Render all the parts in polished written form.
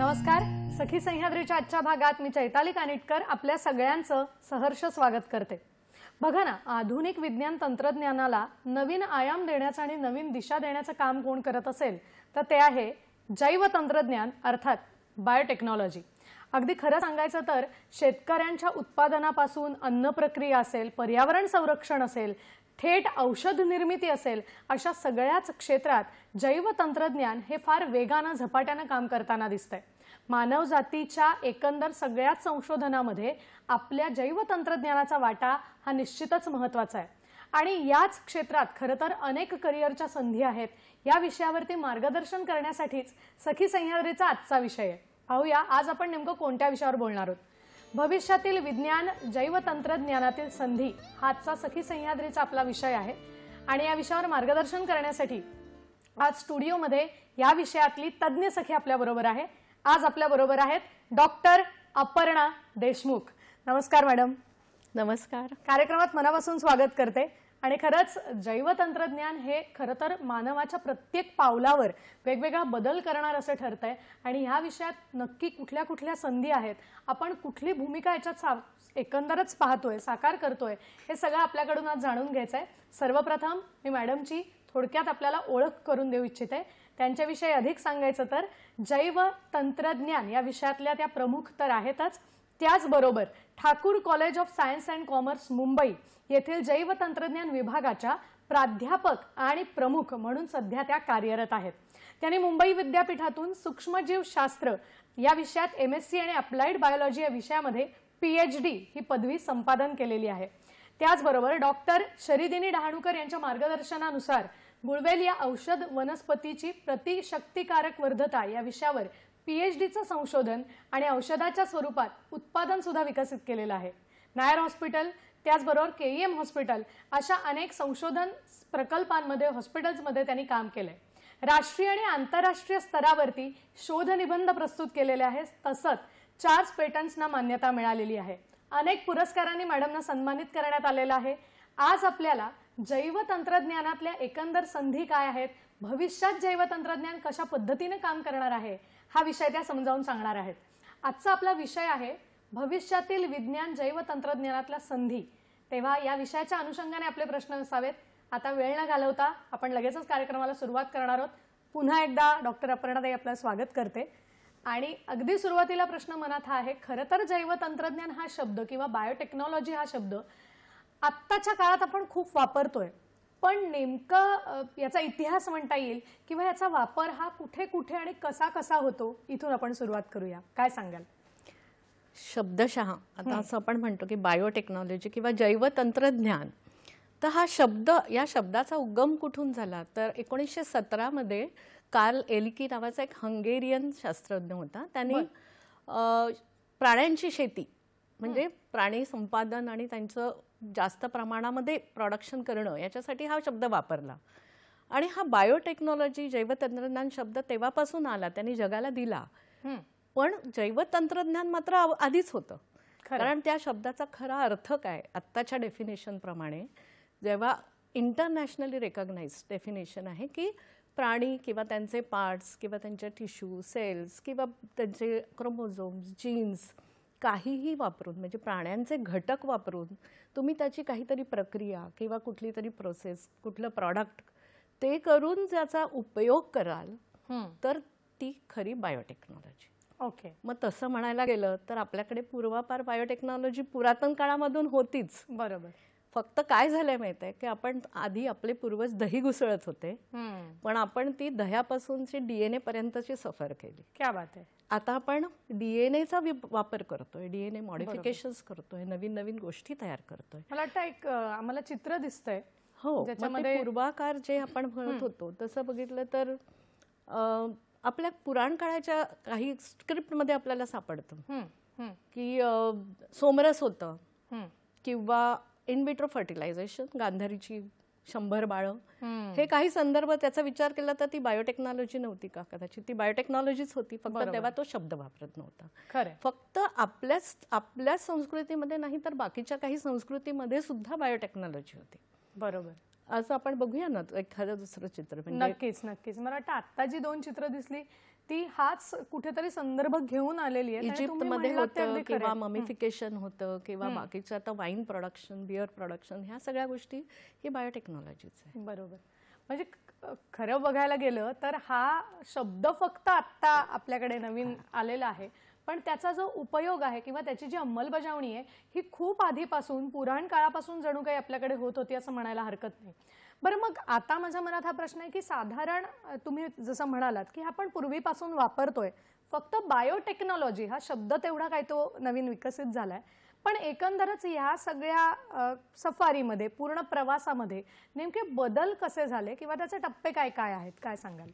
नमस्कार. सखी सह्याद्रीच्या आजच्या भागात मी चैताली कानिटकर आपल्या सगळ्यांचं सहर्ष स्वागत करते. बघा ना, आधुनिक विज्ञान तंत्रज्ञानाला नवीन आयाम देण्याचं आणि नवीन दिशा देण्याचं काम कोण करत असेल तर ते आहे जैव तंत्रज्ञान अर्थात बायोटेक्नॉलॉजी. अगदी खरं सांगायचं तर शेतकऱ्यांच्या उत्पादनापासून अन्न प्रक्रिया असेल, पर्यावरण संरक्षण असेल, थेट औषध निर्मिती असेल, अशा सगळ्याच क्षेत्रात जैव तंत्रज्ञान हे फार वेगाने झपाट्याने काम करताना दिसतंय. मानवजातीच्या एकंदर सगळ्याच संशोधनामध्ये आपल्या जैव तंत्रज्ञानाचा वाटा हा निश्चितच महत्त्वाचा आहे आणि याच क्षेत्रात खरं तर अनेक करिअरच्या संधी आहेत. या विषयावरती मार्गदर्शन करण्यासाठीच सखी सह्याद्रीचा आजचा विषय आहे. पाहूया आज आपण नेमकं कोणत्या विषयावर बोलणार आहोत. भविष्यातील विज्ञान जैव तंत्रज्ञानातील संधी हा आजचा सखी सह्याद्रीचा आपला विषय आहे आणि या विषयावर मार्गदर्शन करण्यासाठी आज स्टुडिओमध्ये या विषयातली तज्ञ सखी आपल्या बरोबर आहे. आज आपल्या बरोबर आहेत डॉक्टर अपर्णा देशमुख. नमस्कार मॅडम. नमस्कार. कार्यक्रमात मनापासून स्वागत करते. आणि खरंच जैव तंत्रज्ञान हे खरं तर मानवाच्या प्रत्येक पावलावर वेगवेगळा बदल करणार असं ठरतंय आणि ह्या विषयात नक्की कुठल्या कुठल्या संधी आहेत, आपण कुठली भूमिका याच्यात एकंदरच पाहतोय, साकार करतोय, हे सगळं आपल्याकडून आज जाणून घ्यायचं आहे. सर्वप्रथम मी मॅडमची थोडक्यात आपल्याला ओळख करून देऊ इच्छिते. त्यांच्याविषयी अधिक सांगायचं तर जैव तंत्रज्ञान या विषयातल्या त्या प्रमुख तर आहेतच, त्याचबरोबर Thakur college of science and commerce Mumbai येथील जैव तंत्रज्ञान विभागाच्या प्राध्यापक आणि प्रमुख म्हणून सध्या त्या कार्यरत आहेत. त्यांनी मुंबई विद्यापीठातून सूक्ष्मजीवशास्त्र या विषयात MSc आणि अप्लाइड बायोलॉजी या विषयामध्ये PhD ही पदवी संपादन केलेली आहे. त्याचबरोबर डॉक्टर शरीदिनी डहाणूकर यांच्या मार्गदर्शनानुसार गुळवेल या औषध वनस्पतीची प्रतिशक्तिकारक वर्धता या विषयावर PhDचं संशोधन आणि औषधाच्या स्वरूपात उत्पादन सुद्धा विकसित केलेलं आहे. नायर हॉस्पिटल त्याचबरोबर KEM हॉस्पिटल अशा अनेक संशोधन प्रकल्पांमध्ये हॉस्पिटल्समध्ये त्यांनी काम केलंय. राष्ट्रीय आणि आंतरराष्ट्रीय स्तरावरती शोध निबंध प्रस्तुत केलेले आहेत. तसंच 4 पेटंट्सना मान्यता मिळालेली आहे. अनेक पुरस्कारांनी मॅडमना सन्मानित करण्यात आलेलं आहे. आज आपल्याला जैव तंत्रज्ञानातल्या एकंदर संधी काय आहेत, भविष्यात जैव तंत्रज्ञान कशा पद्धतीने काम करणार आहे हा विषय त्या समजावून सांगणार आहेत. आजचा आपला विषय आहे भविष्यातील विज्ञान जैव तंत्रज्ञानातल्या संधी. तेव्हा या विषयाच्या अनुषंगाने आपले प्रश्न असावेत. आता वेळ न घालवता आपण लगेचच कार्यक्रमाला सुरुवात करणार आहोत. पुन्हा एकदा डॉक्टर अपर्णाताई आपलं स्वागत करते. आणि अगदी सुरुवातीला प्रश्न मनात हा आहे, खरं तर जैव तंत्रज्ञान हा शब्द किंवा बायोटेक्नॉलॉजी हा शब्द आत्ताच्या काळात आपण खूप वापरतोय, पण नेमकं याचा इतिहास म्हणता येईल किंवा याचा वापर हा कुठे कुठे आणि कसा कसा होतो, इथून आपण सुरुवात करूया. काय सांगाल? शब्दशः आता असं आपण म्हणतो की बायोटेक्नॉलॉजी किंवा जैव तंत्रज्ञान, तर हा शब्द, या शब्दाचा उगम कुठून झाला तर 1917 मध्ये कार्ल एलिकी नावाचा एक हंगेरियन शास्त्रज्ञ होता. त्यांनी प्राण्यांची शेती म्हणजे प्राणी संपादन आणि त्यांचं जास्त प्रमाणामध्ये प्रोडक्शन करणं याच्यासाठी हा शब्द वापरला. आणि हा बायोटेक्नॉलॉजी जैव तंत्रज्ञान शब्द तेव्हापासून आला, त्यांनी जगाला दिला. पण जैव तंत्रज्ञान मात्र आधीच होतं. कारण त्या शब्दाचा खरा अर्थ काय, आत्ताच्या डेफिनेशन प्रमाणे जेव्हा इंटरनॅशनली रेकॉग्नाइज्ड डेफिनेशन आहे की प्राणी किंवा त्यांचे पार्ट्स किंवा त्यांचे टिश्यू सेल्स किंवा त्यांचे क्रोमोझोम्स जीन्स काहीही वापरून, म्हणजे प्राण्यांचे घटक वापरून तुम्ही त्याची काहीतरी प्रक्रिया किंवा कुठली तरी प्रोसेस, कुठलं प्रॉडक्ट ते करून ज्याचा उपयोग कराल तर ती खरी बायोटेक्नॉलॉजी. ओके. मग तसं म्हणायला गेलं तर आपल्याकडे पूर्वापार बायोटेक्नॉलॉजी पुरातन काळामधून होतीच. बरोबर. फक्त काय झालंय माहिती आहे की आपण आधी आपले पूर्वज दही घुसळत होते, पण आपण ती दह्यापासूनची DNA पर्यंतची सफर केली. क्या बात आहे. आता आपण DNAचा वापर करतोय, DNA मॉडिफिकेशन्स करतोय, नवीन नवीन गोष्टी तयार करतोय. मला वाटतं एक आम्हाला चित्र दिसतंय. हो, ज्याच्यामध्ये पूर्वाकार जे आपण म्हणत होतो तसं बघितलं तर आपल्या पुराण काळाच्या काही स्क्रिप्टमध्ये आपल्याला सापडतं की सोमरस होतं किंवा इन विट्रो फर्टिलायझेशन, गांधारीची 100 बाळं, हे काही संदर्भ त्याचा विचार केला तर ती बायोटेक्नॉलॉजी नव्हती का? कदाचित ती बायोटेक्नॉलॉजीच होती, फक्त तेव्हा तो शब्द वापरत नव्हता. खरं. फक्त आपल्याच संस्कृतीमध्ये नाही तर बाकीच्या काही संस्कृतीमध्ये सुद्धा बायोटेक्नॉलॉजी होती. बरोबर. असं आपण बघूया ना एखादं दुसरं चित्र. नक्कीच नक्कीच. मला वाटतं आत्ता जी 2 चित्र दिसली ती हाच कुठेतरी संदर्भ घेऊन आलेली आहे. आणि तुम्ही इजिप्तमध्ये म्हणलात ते होतं अगदी खरं किंवा आहे. ममिफिकेशन होतं किंवा बाकीचं आता वाईन प्रोडक्शन, बिअर प्रोडक्शन, ह्या सगळ्या गोष्टी ही बायोटेक्नॉलॉजीच आहे. बरोबर. म्हणजे खरं बघायला गेलं तर हा शब्द फक्त आत्ता आपल्याकडे नवीन आलेला आहे, पण त्याचा जो उपयोग आहे किंवा त्याची जी अंमलबजावणी आहे ही खूप आधीपासून, पुराण काळापासून जणू काही आपल्याकडे होत होती असं म्हणायला हरकत नाही. बरं, मग आता माझ्या मनात हा प्रश्न आहे की साधारण तुम्ही जसं म्हणालात की आपण पूर्वीपासून वापरतोय, फक्त बायोटेक्नॉलॉजी हा शब्द तेवढा काय तो नवीन विकसित झालाय, पण एकंदरच ह्या सगळ्या सफारीमध्ये, पूर्ण प्रवासामध्ये नेमके बदल कसे झाले किंवा त्याचे टप्पे काय काय आहेत, काय सांगाल?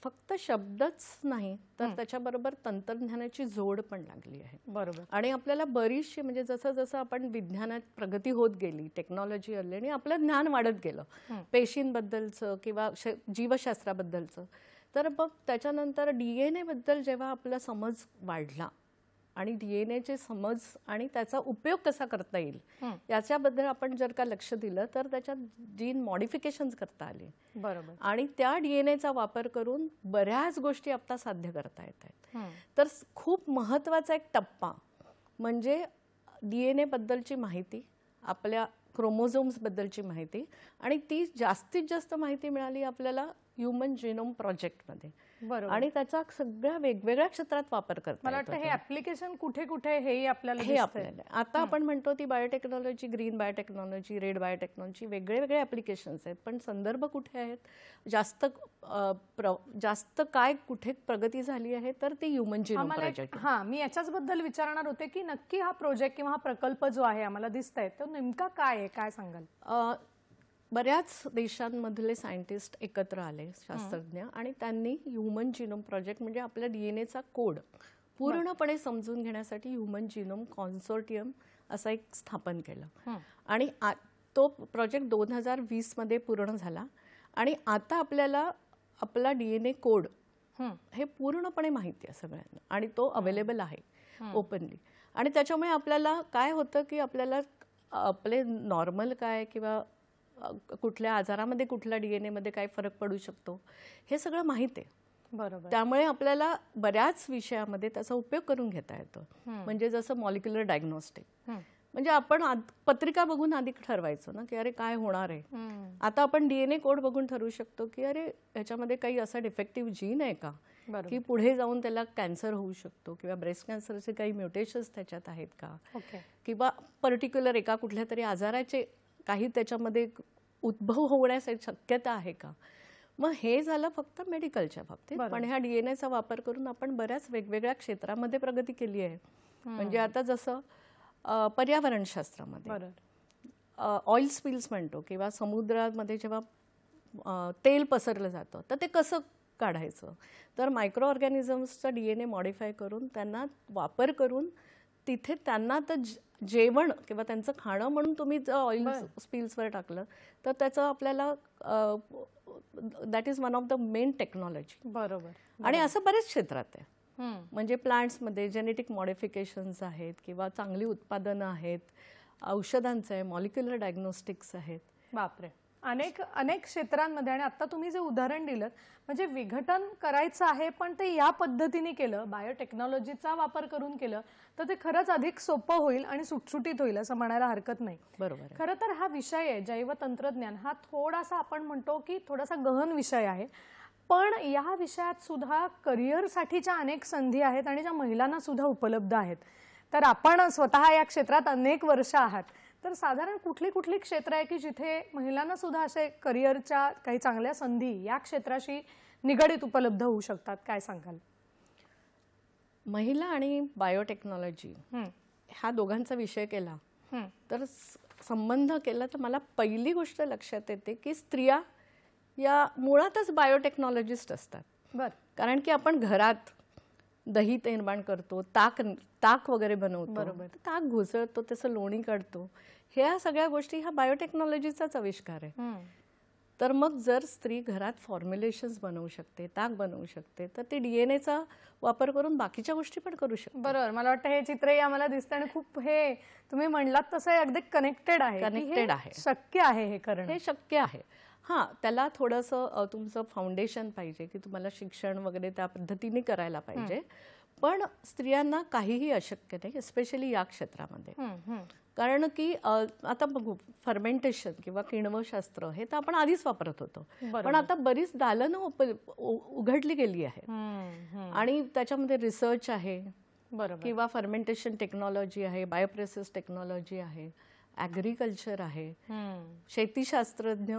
फक्त शब्दच नाही तर त्याच्याबरोबर तंत्रज्ञानाची जोड पण लागली आहे. बरोबर. आणि आपल्याला बरीचशी म्हणजे जसं जसं आपण विज्ञानात प्रगती होत गेली, टेक्नॉलॉजी आली आणि आपलं ज्ञान वाढत गेलं पेशींबद्दलचं किंवा जीवशास्त्राबद्दलचं, तर मग त्याच्यानंतर DNA बद्दल जेव्हा आपला समज वाढला आणि DNA चे समज आणि त्याचा उपयोग कसा करता येईल याच्याबद्दल आपण जर का लक्ष दिलं तर त्याच्यात जीन मॉडिफिकेशन्स करता आली. बरोबर. आणि त्या DNAचा वापर करून बऱ्याच गोष्टी आता साध्य करता येत आहेत. तर खूप महत्त्वाचा एक टप्पा म्हणजे DNA बद्दलची माहिती, आपल्या क्रोमोझोम्स बद्दलची माहिती, आणि ती जास्तीत जास्त माहिती मिळाली आपल्याला ह्युमन जीनोम प्रोजेक्टमध्ये. बरोबर. आणि त्याचा सगळ्या वेगवेगळ्या क्षेत्रात वापर करता मला वाटतं हे ऍप्लिकेशन कुठे कुठे हेही आपल्याला हे दिसतंय. आपल्याला आता आपण म्हणतो ती biotechnology, green biotechnology, red biotechnology, वेगळे वेगळे ऍप्लिकेशन्स आहेत, पण संदर्भ कुठे आहेत, जास्त काय कुठे प्रगती झाली आहे, तर ते ह्युमन जीनोम प्रोजेक्ट. मी याच्याच बद्दल विचारणार होते की नक्की हा प्रोजेक्ट किंवा हा प्रकल्प जो आहे आम्हाला दिसतंय तो नेमका काय आहे, काय सांगाल? बऱ्याच देशांमधले सायंटिस्ट एकत्र आले, शास्त्रज्ञ, आणि त्यांनी ह्युमन जीनोम प्रोजेक्ट म्हणजे आपल्या DNAचा कोड पूर्णपणे समजून घेण्यासाठी ह्युमन जीनोम कॉन्सोर्टियम असं एक स्थापन केलं. आणि तो प्रोजेक्ट 2020 मध्ये पूर्ण झाला आणि आता आपल्याला आपला DNA कोड हे पूर्णपणे माहिती आहे सगळ्यांना आणि तो अवेलेबल आहे ओपनली. आणि त्याच्यामुळे आपल्याला काय होतं की आपल्याला आपले नॉर्मल काय किंवा कुठल्या आजारामध्ये कुठल्या DNA मध्ये काय फरक पडू शकतो हे सगळं माहिती आहे. बरोबर. त्यामुळे आपल्याला बऱ्याच विषयामध्ये त्याचा उपयोग करून घेता येतो. म्हणजे जसं मॉलिक्युलर डायग्नोस्टिक, म्हणजे आपण पत्रिका बघून आधी ठरवायचो ना की अरे काय होणार आहे, आता आपण DNA कोड बघून ठरवू शकतो की अरे याच्यामध्ये काही असा डिफेक्टिव्ह जीन आहे का की पुढे जाऊन त्याला कॅन्सर होऊ शकतो किंवा ब्रेस्ट कॅन्सरचे काही म्युटेशन्स त्याच्यात आहेत का, किंवा पर्टिक्युलर एका कुठल्या तरी आजाराचे काही त्याच्यामध्ये उद्भव होण्याची शक्यता आहे का. मग हे झालं फक्त मेडिकलच्या बाबतीत, पण ह्या DNAचा वापर करून आपण बऱ्याच वेगवेगळ्या क्षेत्रामध्ये प्रगती केली आहे. म्हणजे आता जसं पर्यावरणशास्त्रामध्ये ऑइल स्पिल्स म्हणतो किंवा समुद्रामध्ये जेव्हा तेल पसरलं जातं तर ते कसं काढायचं, तर मायक्रो ऑर्गॅनिझम्सचा DNA मॉडिफाय करून त्यांना वापर करून तिथे त्यांना तर जेवण किंवा त्यांचं खाणं म्हणून तुम्ही जर ऑइल स्पिल्सवर टाकलं तर त्याचं आपल्याला that is one of the main technology. बरोबर. आणि असं बरेच क्षेत्रात आहे. म्हणजे प्लांट्समध्ये जेनेटिक मॉडिफिकेशन्स आहेत किंवा चांगली उत्पादनं आहेत, औषधांचं आहे, मॉलिक्युलर डायग्नोस्टिक्स आहेत. बापरे, अनेक अनेक क्षेत्रांमध्ये. आणि आता तुम्ही जे उदाहरण दिलं म्हणजे विघटन करायचं आहे पण ते या पद्धतीने केलं, बायोटेक्नॉलॉजीचा वापर करून केलं तर ते खरंच अधिक सोपं होईल आणि सुटसुटीत होईल असं म्हणायला हरकत नाही. बरोबर. खरं तर हा विषय आहे जैवतंत्रज्ञान, हा थोडासा आपण म्हणतो की थोडासा गहन विषय आहे, पण या विषयात सुद्धा करिअरसाठीच्या अनेक संधी आहेत आणि ज्या महिलांना सुद्धा उपलब्ध आहेत. तर आपण स्वतः या क्षेत्रात अनेक वर्ष आहात, तर साधारण कुठली कुठली क्षेत्र आहे की जिथे महिलांना सुद्धा असे करिअरच्या काही चांगल्या संधी या क्षेत्राशी निगडीत उपलब्ध होऊ शकतात, काय सांगाल? महिला आणि बायोटेक्नॉलॉजी हा दोघांचा विषय केला तर संबंध केला तर मला पहिली गोष्ट लक्षात येते की स्त्रिया या मुळातच बायोटेक्नॉलॉजिस्ट असतात. बर. कारण की आपण घरात दही निर्माण करतो, ताक वगैरे बनवतो, ताक घुसळतो, त्याचं लोणी काढतो, ह्या सगळ्या गोष्टी हा बायोटेक्नॉलॉजीचाच आविष्कार आहे. तर मग जर स्त्री घरात फॉर्म्युलेशन्स बनवू शकते, ताक बनवू शकते, तर ती DNAचा वापर करून बाकीच्या गोष्टी पण करू शकते. बरोबर. मला वाटतं हे चित्रही आम्हाला दिसतं आणि खूप हे तुम्ही म्हणलात तसं अगदी कनेक्टेड आहे, कनेक्टेड आहे, शक्य आहे हे करणं. हे शक्य आहे. हां, त्याला थोडंसं तुमचं फाउंडेशन पाहिजे की तुम्हाला शिक्षण वगैरे त्या पद्धतीने करायला पाहिजे. पण स्त्रियांना काहीही अशक्य नाही, स्पेशली या क्षेत्रामध्ये. कारण की आता बघू, फर्मेंटेशन किंवा किण्वशास्त्र हे तर आपण आधीच वापरत होतो, पण आता बरीच दालनं उघडली गेली आहेत आणि त्याच्यामध्ये रिसर्च आहे किंवा फर्मेंटेशन टेक्नॉलॉजी आहे, बायोप्रोसेस टेक्नॉलॉजी आहे, ॲग्रिकल्चर आहे, शेतीशास्त्रज्ञ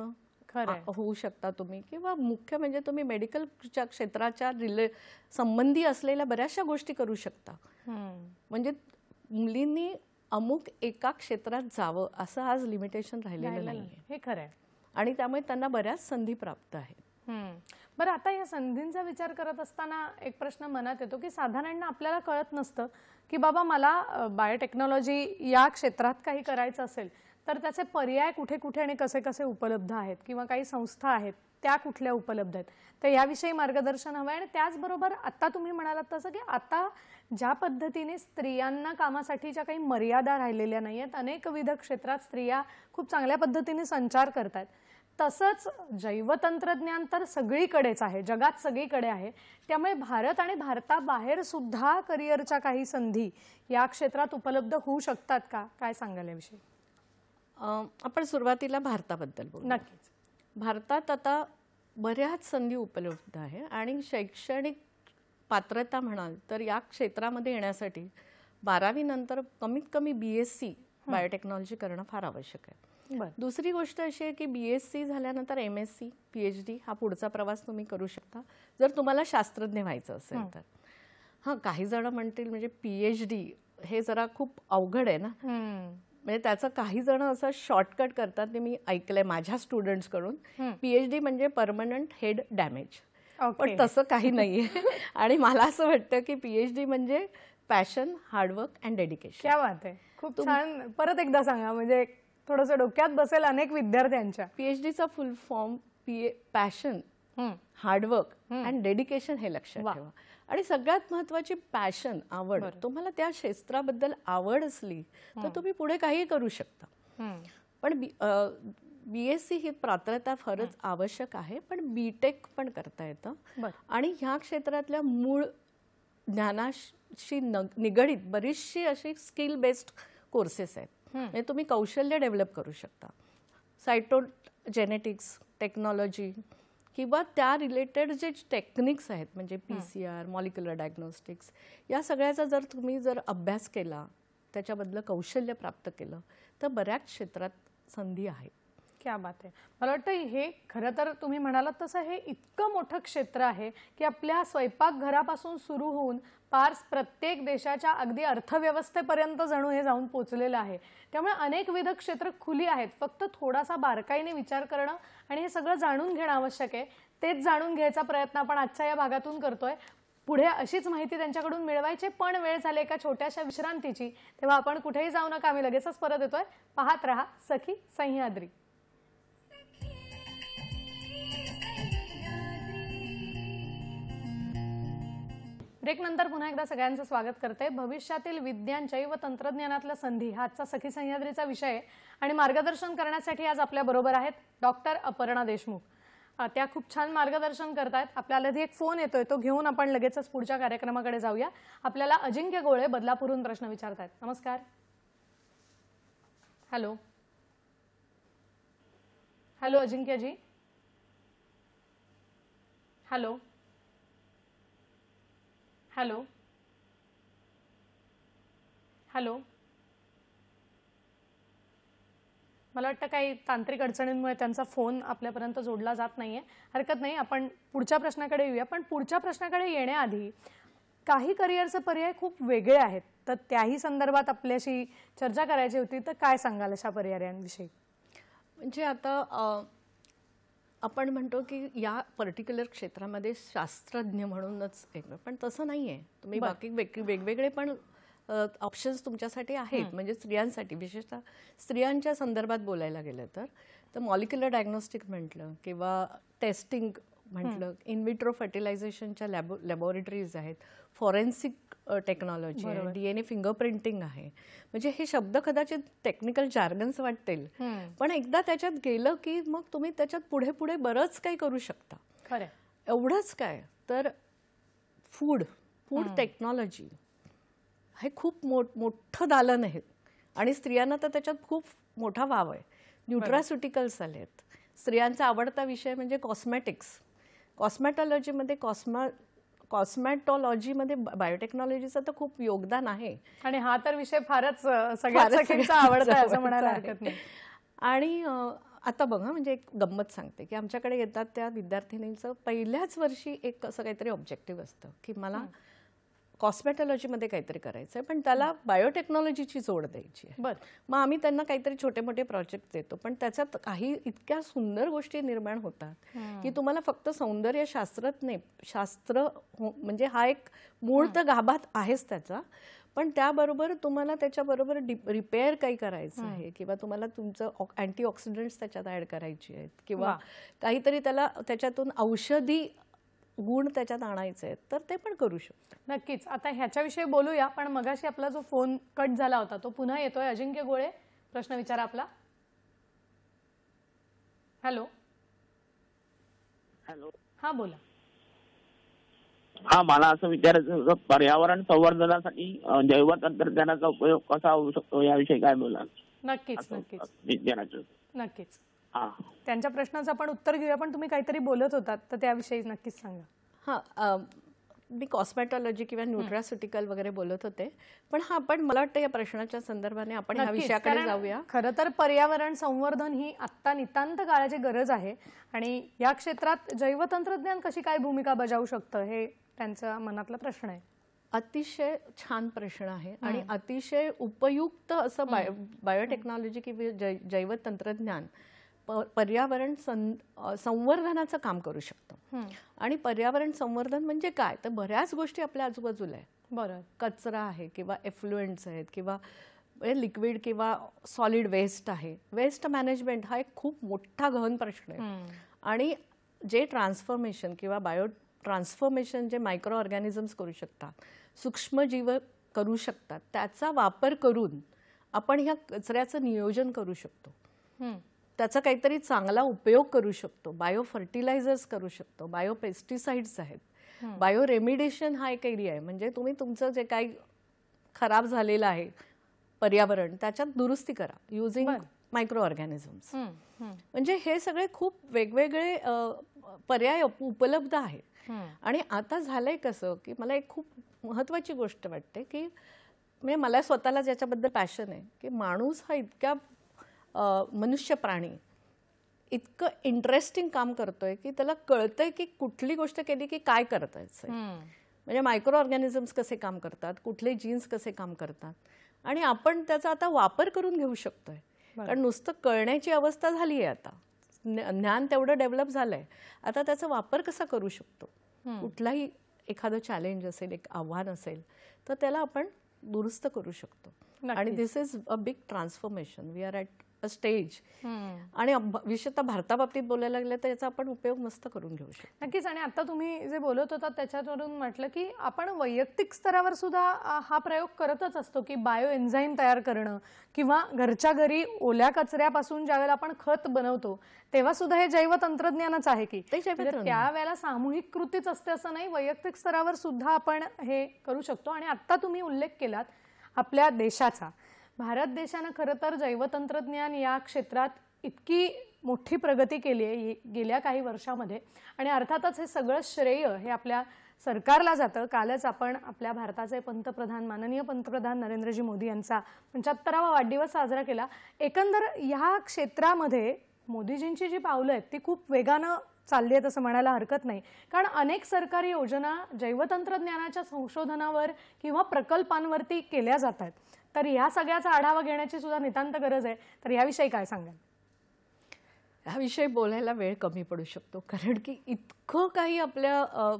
होऊ शकता तुम्ही, किंवा मुख्य म्हणजे तुम्ही मेडिकलच्या क्षेत्राच्या संबंधी असलेल्या बऱ्याचशा गोष्टी करू शकता. म्हणजे मुलींनी अमुक एका क्षेत्रात जावं असं आज लिमिटेशन राहिलेलं नाही, हे खरं आहे. आणि त्यामुळे त्यांना बऱ्याच संधी प्राप्त आहेत. बरं, आता या संधींचा विचार करत असताना एक प्रश्न मनात येतो की साधारण आपल्याला कळत नसतं की बाबा मला बायोटेक्नॉलॉजी या क्षेत्रात काही करायचं असेल तर त्याचे पर्याय कुठे कुठे आणि कसे कसे उपलब्ध आहेत, किंवा काही संस्था आहेत त्या कुठल्या उपलब्ध आहेत, तर याविषयी मार्गदर्शन हवं आहे. आणि त्याचबरोबर आता तुम्ही म्हणालात तसं की आता ज्या पद्धतीने स्त्रियांना कामासाठीच्या काही मर्यादा राहिलेल्या नाही आहेत, अनेकविध क्षेत्रात स्त्रिया खूप चांगल्या पद्धतीने संचार करतात, तसंच जैवतंत्रज्ञान तर सगळीकडेच आहे, जगात सगळीकडे आहे. त्यामुळे भारत आणि भारताबाहेर सुद्धा करिअरच्या काही संधी या क्षेत्रात उपलब्ध होऊ शकतात का, काय सांगाल याविषयी? आपण सुरुवातीला भारताबद्दल बोलू. नक्कीच. भारतात आता बऱ्याच संधी उपलब्ध आहे आणि शैक्षणिक पात्रता म्हणाल तर या क्षेत्रामध्ये येण्यासाठी 12वी नंतर कमीत कमी BSc बायोटेक्नॉलॉजी करणं फार आवश्यक आहे. दुसरी गोष्ट अशी आहे की BSc झाल्यानंतर MSc PhD हा पुढचा प्रवास तुम्ही करू शकता जर तुम्हाला शास्त्रज्ञ व्हायचं असेल तर. हां, काही जण म्हणतील म्हणजे PhD हे जरा खूप अवघड आहे ना, म्हणजे त्याचं काही जण असं शॉर्टकट करतात, ते मी ऐकलंय माझ्या स्टुडंट्सकडून. PhD म्हणजे परमनंट हेड डॅमेज, पण तसं काही नाहीये. आणि मला असं वाटतं की PhD म्हणजे पॅशन, हार्डवर्क अँड डेडिकेशन. क्या बात आहे, खूप छान. परत एकदा सांगा, म्हणजे थोडंसं डोक्यात बसेल अनेक विद्यार्थ्यांच्या. PhDचा full form passion, hard work and dedication हे लक्षात ठेवा. आणि सगळ्यात महत्वाची पॅशन, आवड. तुम्हाला त्या क्षेत्राबद्दल आवड असली तर तुम्ही पुढे काही करू शकता. पण BSc ही पात्रता फारच आवश्यक आहे, पण BTech पण करता येतं. आणि ह्या क्षेत्रातल्या मूळ ज्ञानाशी निगडीत बरीचशी अशी स्किल बेस्ड कोर्सेस आहेत, म्हणजे तुम्ही कौशल्य डेव्हलप करू शकता. सायटोजेनेटिक्स टेक्नॉलॉजी किंवा त्या रिलेटेड जे टेक्निक्स आहेत, म्हणजे PCR, मॉलिक्युलर डायग्नोस्टिक्स, या सगळ्याचा जर अभ्यास केला, त्याच्याबद्दल कौशल्य प्राप्त केलं तर बऱ्याच क्षेत्रात संधी आहेत. क्या बात आहे. मला वाटतं हे खरं तर तुम्ही म्हणालात तसं हे इतकं मोठं क्षेत्र आहे की आपल्या स्वयंपाकघरापासून सुरू होऊन पार प्रत्येक देशाच्या अगदी अर्थव्यवस्थेपर्यंत जणू हे जाऊन पोचलेलं आहे. त्यामुळे अनेकविध क्षेत्र खुली आहेत, फक्त थोडासा बारकाईने विचार करणं आणि हे सगळं जाणून घेणं आवश्यक आहे. तेच जाणून घ्यायचा प्रयत्न आपण आजच्या या भागातून करतोय. पुढे अशीच माहिती त्यांच्याकडून मिळवायची, पण वेळ झाली एका छोट्याशा विश्रांतीची, तेव्हा आपण कुठेही जाऊ नका, आम्ही लगेचच परत येतोय. पाहत रहा सखी सह्याद्री. ब्रेक नंतर पुन्हा एकदा सगळ्यांचं स्वागत करते. भविष्यातील विज्ञान, जैव तंत्रज्ञानातल्या संधी हा आजचा सखी सह्याद्रीचा विषय आहे आणि मार्गदर्शन करण्यासाठी आज आपल्या बरोबर आहेत डॉक्टर अपर्णा देशमुख. त्या खूप छान मार्गदर्शन करतायत. आपल्याला एक फोन येतोय, तो घेऊन आपण लगेचच पुढच्या कार्यक्रमाकडे जाऊया. आपल्याला अजिंक्य गोळे बदलापूरहून प्रश्न विचारतायत. नमस्कार. Hello hello Ajinkya ji. Hello hello hello. मला वाटतं काही तांत्रिक अडचणींमुळे त्यांचा फोन आपल्यापर्यंत जोडला जात नाहीये. हरकत नाही, आपण पुढच्या प्रश्नाकडे येऊया. पण पुढच्या प्रश्नाकडे येण्याआधी काही करिअरचे पर्याय खूप वेगळे आहेत, तर त्याही संदर्भात आपल्याशी चर्चा करायची होती. तर काय सांगाल अशा पर्यायांविषयी? म्हणजे आता आपण म्हणतो की या पर्टिक्युलर क्षेत्रामध्ये शास्त्रज्ञ म्हणूनच एक, पण तसं नाही आहे. तुम्ही बाकी वेगवेगळे पण ऑप्शन्स तुमच्यासाठी आहेत. म्हणजे स्त्रियांसाठी, विशेषतः स्त्रियांच्या संदर्भात बोलायला गेलं तर मॉलिक्युलर डायग्नोस्टिक म्हटलं किंवा टेस्टिंग म्हटलं, इन विट्रो फर्टिलायझेशनच्या लॅबोरेटरीज आहेत, फॉरेन्सिक टेक्नॉलॉजी आहे, DNA फिंगरप्रिंटिंग आहे. म्हणजे हे शब्द कदाचित टेक्निकल जार्गन्स वाटतील, पण एकदा त्याच्यात गेलं की मग तुम्ही त्याच्यात पुढे पुढे बरंच काही करू शकता. खरं. एवढंच काय तर फूड टेक्नॉलॉजी हे खूप मोठं दालन आहे आणि स्त्रियांना तर त्याच्यात खूप मोठा वाव आहे. न्यूट्रास्युटिकल्स आलेत. स्त्रियांचा आवडता विषय म्हणजे कॉस्मेटिक्स. कॉस्मॅटॉलॉजीमध्ये कॉस्मॅटॉलॉजीमध्ये बायोटेक्नॉलॉजीचं तर खूप योगदान आहे आणि हा तर विषय फारच सगळ्यांचा आवडता आहे असं म्हणायला हरकत नाही. आणि आता बघा, म्हणजे एक गंमत सांगते की आमच्याकडे येतात त्या विद्यार्थिनींचं पहिल्याच वर्षी एक असं काहीतरी ऑब्जेक्टिव्ह असतं की मला कॉस्मेटॉलॉजीमध्ये काहीतरी करायचं आहे, पण त्याला बायोटेक्नॉलॉजीची जोड द्यायची आहे. बरं. मग आम्ही त्यांना काहीतरी छोटे मोठे प्रोजेक्ट देतो, पण त्याच्यात काही इतक्या सुंदर गोष्टी निर्माण होतात की तुम्हाला फक्त सौंदर्य शास्त्रच नाही, शास्त्र म्हणजे हा एक मूळ तर गाभात आहेच त्याचा, पण त्याबरोबर तुम्हाला त्याच्याबरोबर रिपेअर काही करायचं आहे किंवा तुम्हाला तुमचं अँटीऑक्सिडंट्स त्याच्यात ऍड करायची आहेत किंवा काहीतरी त्याच्यातून औषधी गुण त्याच्यात आणायचे आहेत, तर ते पण करू शकतो. नक्कीच. आता ह्याच्याविषयी बोलूया, पण मगाशी आपला जो फोन कट झाला होता तो पुन्हा येतोय. अजिंक्य गोळे, प्रश्न विचारा आपला. हॅलो. हॅलो. हा, बोला. हा, मला असं विचारायचं होतं, पर्यावरण संवर्धनासाठी जैव तंत्रज्ञानाचा उपयोग कसा होऊ शकतो याविषयी काय बोलाल? नक्कीच नक्कीच विचारायचं. नक्कीच. हा, त्यांच्या प्रश्नाचं आपण उत्तर घेऊया, पण तुम्ही काहीतरी बोलत होतात तर त्याविषयी नक्कीच सांगा. हां, मी कॉस्मॅटॉलॉजी किंवा न्यूट्रास्युटिकल वगैरे बोलत होते, पण आपण मला वाटतं या प्रश्नाच्या संदर्भाने आपण ह्या विषयाकडे जाऊया. खरं तर पर्यावरण संवर्धन ही आत्ता नितांत काळाची गरज आहे आणि या क्षेत्रात जैवतंत्रज्ञान कशी काय भूमिका बजावू शकतं हे त्यांच्या मनातला प्रश्न आहे. अतिशय छान प्रश्न आहे आणि अतिशय उपयुक्त असं बायोटेक्नॉलॉजी किंवा जैवतंत्रज्ञान पर्यावरण संवर्धनाचं काम करू शकतं. आणि पर्यावरण संवर्धन म्हणजे काय, तर बऱ्याच गोष्टी आपल्या आजूबाजूला आहे. बरं. कचरा आहे किंवा एफ्लुएंट्स आहेत किंवा लिक्विड किंवा सॉलिड वेस्ट आहे. वेस्ट मॅनेजमेंट हा एक खूप मोठा गहन प्रश्न आहे आणि जे ट्रान्सफॉर्मेशन किंवा बायो ट्रान्सफॉर्मेशन जे मायक्रो ऑर्गॅनिझम्स करू शकतात, सूक्ष्मजीव करू शकतात, त्याचा वापर करून आपण ह्या कचऱ्याचं नियोजन करू शकतो, त्याचा काहीतरी चांगला उपयोग करू शकतो. बायो फर्टिलायझर्स करू शकतो, बायो पेस्टिसाइड्स आहेत, बायो रेमिडिएशन हा एक एरिया आहे. म्हणजे तुम्ही तुमचं जे काही खराब झालेलं आहे पर्यावरण त्याच्यात दुरुस्ती करा युजिंग मायक्रो ऑर्गॅनिझम्स. म्हणजे हे सगळे खूप वेगवेगळे पर्याय उपलब्ध आहेत. आणि आता झालंय कसं की मला एक खूप महत्वाची गोष्ट वाटते की मला स्वतःला ज्याच्याबद्दल पॅशन आहे की माणूस हा इतक्या मनुष्य प्राणी इतकं इंटरेस्टिंग काम करतोय की त्याला कळतंय की कुठली गोष्ट केली की काय करतायचं. म्हणजे मायक्रो ऑर्गॅनिझम्स कसे काम करतात, कुठले जीन्स कसे काम करतात आणि आपण त्याचा आता वापर करून घेऊ शकतोय. कारण नुसतं कळण्याची अवस्था झाली आहे, आता ज्ञान तेवढं डेव्हलप झालंय, आता त्याचा वापर कसा करू शकतो. कुठलाही एखादं चॅलेंज असेल, एक आव्हान असेल तर त्याला आपण दुरुस्त करू शकतो. आणि this is a big transformation. We are at a stage. आणि विशेषतः भारताबाबतीत बोलायला लागलं तर याचा आपण उपयोग मस्त करून घेऊ शकतो. नक्कीच. आणि आता तुम्ही जे बोलत होता त्याच्यावरून म्हटलं की आपण वैयक्तिक स्तरावर सुद्धा हा प्रयोग करतच असतो की बायो एन्झाईम तयार करणं किंवा घरच्या घरी ओल्या कचऱ्यापासून ज्यावेळेला आपण खत बनवतो तेव्हा सुद्धा हे जैव तंत्रज्ञानच आहे की त्यावेळेला सामूहिक कृतीच असते असं नाही, वैयक्तिक स्तरावर सुद्धा आपण हे करू शकतो. आणि आता तुम्ही उल्लेख केलात आपल्या देशाचा. भारत देशानं खरं तर जैवतंत्रज्ञान या क्षेत्रात इतकी मोठी प्रगती केली आहे गेल्या काही वर्षामध्ये आणि अर्थातच हे सगळं श्रेय हे आपल्या सरकारला जातं. कालच आपण आपल्या भारताचे पंतप्रधान माननीय पंतप्रधान नरेंद्रजी मोदी यांचा 75वा वाढदिवस साजरा केला. एकंदर ह्या क्षेत्रामध्ये मोदीजींची जी पावलं आहेत ती खूप वेगानं चालली आहेत असं म्हणायला हरकत नाही. कारण अनेक सरकारी योजना जैवतंत्रज्ञानाच्या संशोधनावर किंवा प्रकल्पांवरती केल्या जात आहेत. तर या सगळ्याचा आढावा घेण्याची सुद्धा नितांत गरज आहे. तर याविषयी काय सांगाल? ह्याविषयी बोलायला वेळ कमी पडू शकतो कारण की इतकं काही आपल्या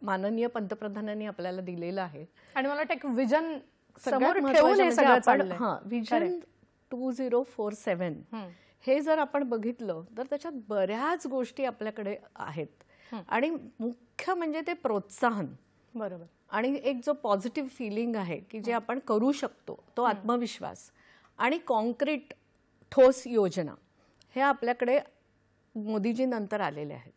माननीय पंतप्रधानांनी आपल्याला दिलेलं आहे आणि मला वाटतं एक विजन समोर ठेवून हे सगळं चाललंय. हां, विजन 2047 हे जर आपण बघितलं तर त्याच्यात बऱ्याच गोष्टी आपल्याकडे आहेत आणि मुख्य म्हणजे ते प्रोत्साहन बरोबर. आणि एक जो पॉझिटिव्ह फिलिंग आहे की जे आपण करू शकतो तो आत्मविश्वास आणि कॉन्क्रीट ठोस योजना हे आपल्याकडे मोदीजी नंतर आलेले आहेत.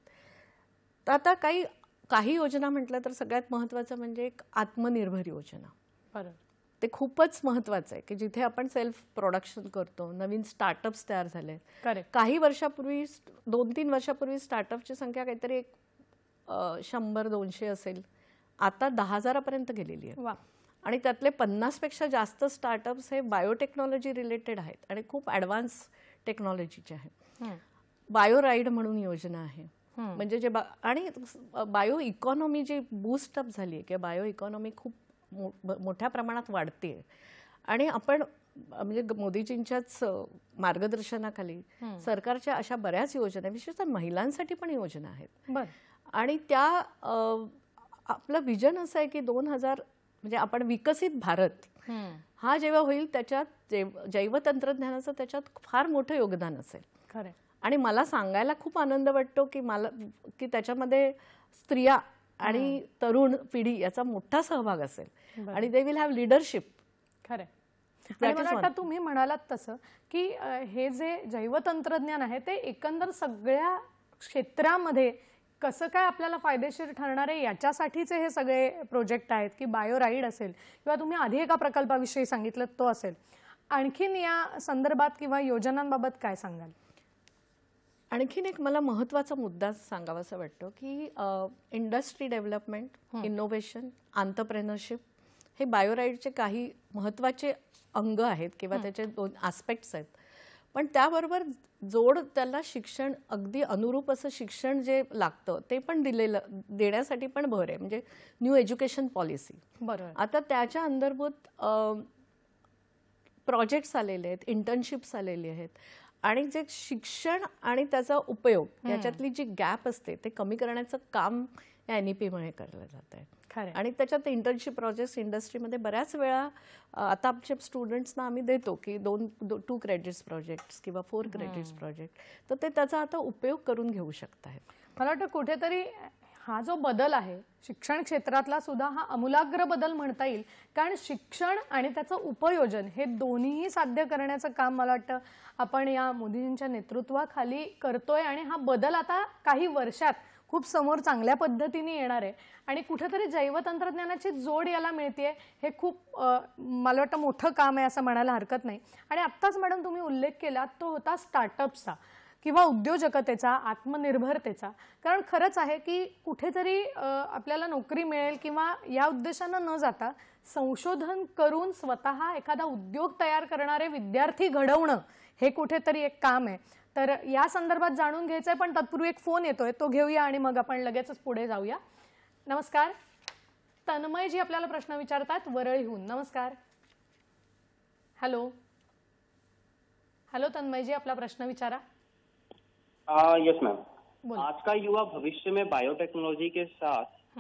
तर आता काही योजना म्हटलं तर सगळ्यात महत्त्वाचं म्हणजे एक आत्मनिर्भर योजना. बरोबर. ते खूपच महत्त्वाचं आहे की जिथे आपण सेल्फ प्रोडक्शन करतो, नवीन स्टार्टअप्स तयार झाले. करेक्ट. काही वर्षापूर्वी 2-3 वर्षापूर्वी स्टार्टअपची संख्या काहीतरी एक 100-200 असेल, आता 10,000 गेलेली आहे. वा. आणि त्यातले 50पेक्षा जास्त स्टार्टअप्स हे बायोटेक्नॉलॉजी रिलेटेड आहेत आणि खूप ॲडव्हान्स टेक्नॉलॉजीचे आहेत. बायोराईड म्हणून योजना आहे, म्हणजे जे आणि बायो इकॉनॉमी जी बूस्टअप झाली आहे किंवा बायो इकॉनॉमी खूप मोठ्या प्रमाणात वाढते आणि आपण म्हणजे मोदीजींच्याच मार्गदर्शनाखाली सरकारच्या अशा बऱ्याच योजना, विशेषतः महिलांसाठी पण योजना आहेत. आणि त्या आपलं विजन असं आहे की 2000 म्हणजे आपण विकसित भारत हा जेव्हा होईल त्याच्यात जैवतंत्रज्ञानाचं त्याच्यात फार मोठं योगदान असेल. खरं. आणि मला सांगायला खूप आनंद वाटतो की त्याच्यामध्ये स्त्रिया आणि तरुण पिढी याचा मोठा सहभाग असेल आणि दे विल हॅव लिडरशिप. खरं. आणि मला वाटतं तुम्ही म्हणालात तसं की हे जे जैवतंत्रज्ञान आहे ते एकंदर सगळ्या क्षेत्रामध्ये कसं काय आपल्याला फायदेशीर ठरणार आहे याच्यासाठीचे हे सगळे प्रोजेक्ट आहेत की बायोराईड असेल किंवा तुम्ही आधी एका प्रकल्पाविषयी सांगितलं तो असेल. आणखीन या संदर्भात किंवा योजनांबाबत काय सांगाल? आणखीन एक मला महत्त्वाचा मुद्दा सांगावासा वाटतो की इंडस्ट्री डेव्हलपमेंट, इनोव्हेशन, आंतरप्रेनरशिप हे बायोराईडचे काही महत्त्वाचे अंग आहेत किंवा त्याचे 2 ॲस्पेक्ट्स आहेत. पण त्याबरोबर जोड त्याला शिक्षण, अगदी अनुरूप असं शिक्षण जे लागतं ते पण देण्यासाठी पण भर आहे, म्हणजे न्यू एज्युकेशन पॉलिसी. बरोबर. आता त्याच्या अंतर्भूत प्रोजेक्ट्स आलेले आहेत, इंटर्नशिप्स आलेले आहेत आणि जे शिक्षण आणि त्याचा उपयोग याच्यातली जी गॅप असते ते कमी करण्याचं काम या NEP-मुळे केलं जात आहे. आणि त्याच्यात इंटर्नशिप प्रोजेक्ट्स इंडस्ट्रीमध्ये बऱ्याच वेळा आता आमच्या स्टुडंट्सना आम्ही देतो की 2 क्रेडिट्स प्रोजेक्ट्स किंवा 4 क्रेडिट्स प्रोजेक्ट, तर ते त्याचा आता उपयोग करून घेऊ शकत आहेत. मला वाटतं कुठेतरी हा जो बदल आहे शिक्षण क्षेत्रातला सुद्धा हा आमूलाग्र बदल म्हणता येईल, कारण शिक्षण आणि त्याचं उपयोजन हे दोन्हीही साध्य करण्याचं काम मला वाटतं आपण या मोदीजींच्या नेतृत्वाखाली करतोय आणि हा बदल आता काही वर्षात खूप समोर चांगल्या पद्धतीने येणार आहे आणि कुठेतरी जैवतंत्रज्ञानाची जोड याला मिळते हे खूप मला वाटतं मोठं काम आहे असं म्हणायला हरकत नाही. आणि आत्ताच मॅडम तुम्ही उल्लेख केला तो होता स्टार्टअप्सचा किंवा उद्योजकतेचा, आत्मनिर्भरतेचा. कारण खरंच आहे की कुठेतरी आपल्याला नोकरी मिळेल किंवा या उद्देशानं न जाता संशोधन करून स्वतः एखादा उद्योग तयार करणारे विद्यार्थी घडवणं हे कुठेतरी एक काम आहे. तर या संदर्भात जाणून घ्यायचंय, पण तत्पूर्वी एक फोन येतोय तो घेऊया आणि मग आपण लगेचच पुढे जाऊया. नमस्कार, तन्मयजी आपल्याला प्रश्न विचारतात वरळीहून. नमस्कार. हॅलो हॅलो तन्मयजी, आपला प्रश्न विचारा. यस मैम, आज का युवा भविष्य में बायोटेक्नोलॉजी के साथ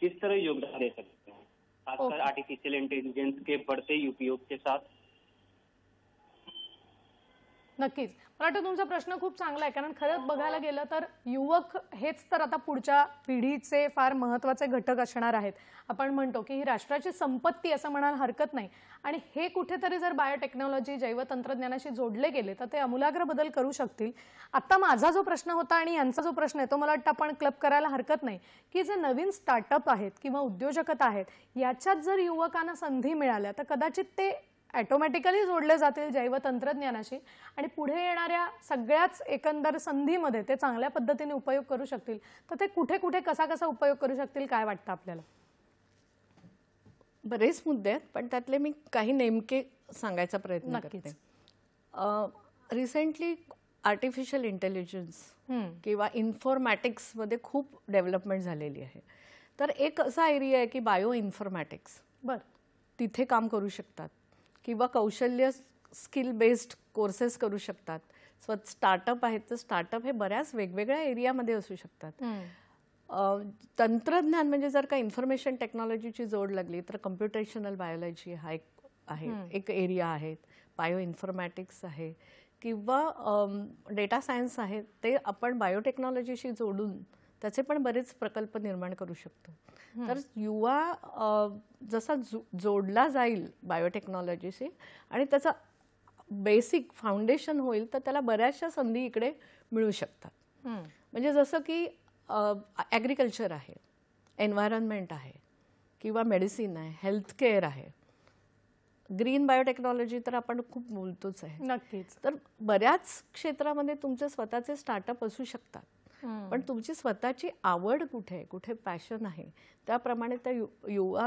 किस तरह योगदान दे सकते हैं, खासकर आर्टिफिशियल इंटेलिजेंस के बढ़ते उपयोग के साथ? नक्कीच. मला वाटतं तुमचा प्रश्न खूप चांगला आहे, कारण खरंच बघायला गेलं तर युवक हेच तर आता पुढच्या पिढीचे फार महत्त्वाचे घटक असणार आहेत. आपण म्हणतो की ही राष्ट्राची संपत्ती असं म्हणायला हरकत नाही आणि हे कुठेतरी जर बायोटेक्नॉलॉजी, जैवतंत्रज्ञानाशी जोडले गेले तर ते आमूलाग्र बदल करू शकतील. आता माझा जो प्रश्न होता आणि यांचा जो प्रश्न आहे तो मला वाटतं आपण क्लब करायला हरकत नाही की जे नवीन स्टार्टअप आहेत किंवा उद्योजकता आहेत याच्यात जर युवकांना संधी मिळाल्या तर कदाचित ते ऑटोमॅटिकली जोडले जातील जैवतंत्रज्ञानाशी आणि पुढे येणाऱ्या सगळ्याच एकंदर संधीमध्ये ते चांगल्या पद्धतीने उपयोग करू शकतील. तर ते कुठे कुठे कसा कसा उपयोग करू शकतील काय वाटतं आपल्याला? बरेच मुद्दे आहेत, पण त्यातले मी काही नेमके सांगायचा प्रयत्न करते. रिसेंटली आर्टिफिशियल इंटेलिजन्स किंवा इन्फॉर्मॅटिक्समध्ये खूप डेव्हलपमेंट झालेली आहे. तर एक असा एरिया आहे की बायो इन्फॉर्मॅटिक्स, तिथे काम करू शकतात किंवा कौशल्य स्किल बेस्ड कोर्सेस करू शकतात. स्टार्टअप आहेत तर स्टार्टअप हे बऱ्याच वेगवेगळ्या एरियामध्ये असू शकतात. तंत्रज्ञान म्हणजे जर का इन्फॉर्मेशन टेक्नॉलॉजीची जोड लागली तर कम्प्युटेशनल बायोलॉजी हा एक एरिया आहे, बायो इन्फॉर्मॅटिक्स आहे किंवा डेटा सायन्स आहे. ते आपण बायोटेक्नॉलॉजीशी जोडून त्याचे पण बरेच प्रकल्प निर्माण करू शकतो. तर युवा जसा जोडला जाईल बायोटेक्नॉलॉजीशी आणि त्याचा बेसिक फाउंडेशन होईल तर त्याला बऱ्याचशा संधी इकडे मिळू शकतात. म्हणजे जसं की ॲग्रिकल्चर आहे, एन्व्हायरमेंट आहे किंवा मेडिसिन आहे, हेल्थकेअर आहे, ग्रीन बायोटेक्नॉलॉजी तर आपण खूप बोलतोच आहे. नक्कीच. तर बऱ्याच क्षेत्रामध्ये तुमचे स्वतःचे स्टार्टअप असू शकतात, पण तुमची स्वतःची आवड कुठे आहे, कुठे पॅशन आहे, त्याप्रमाणे त्या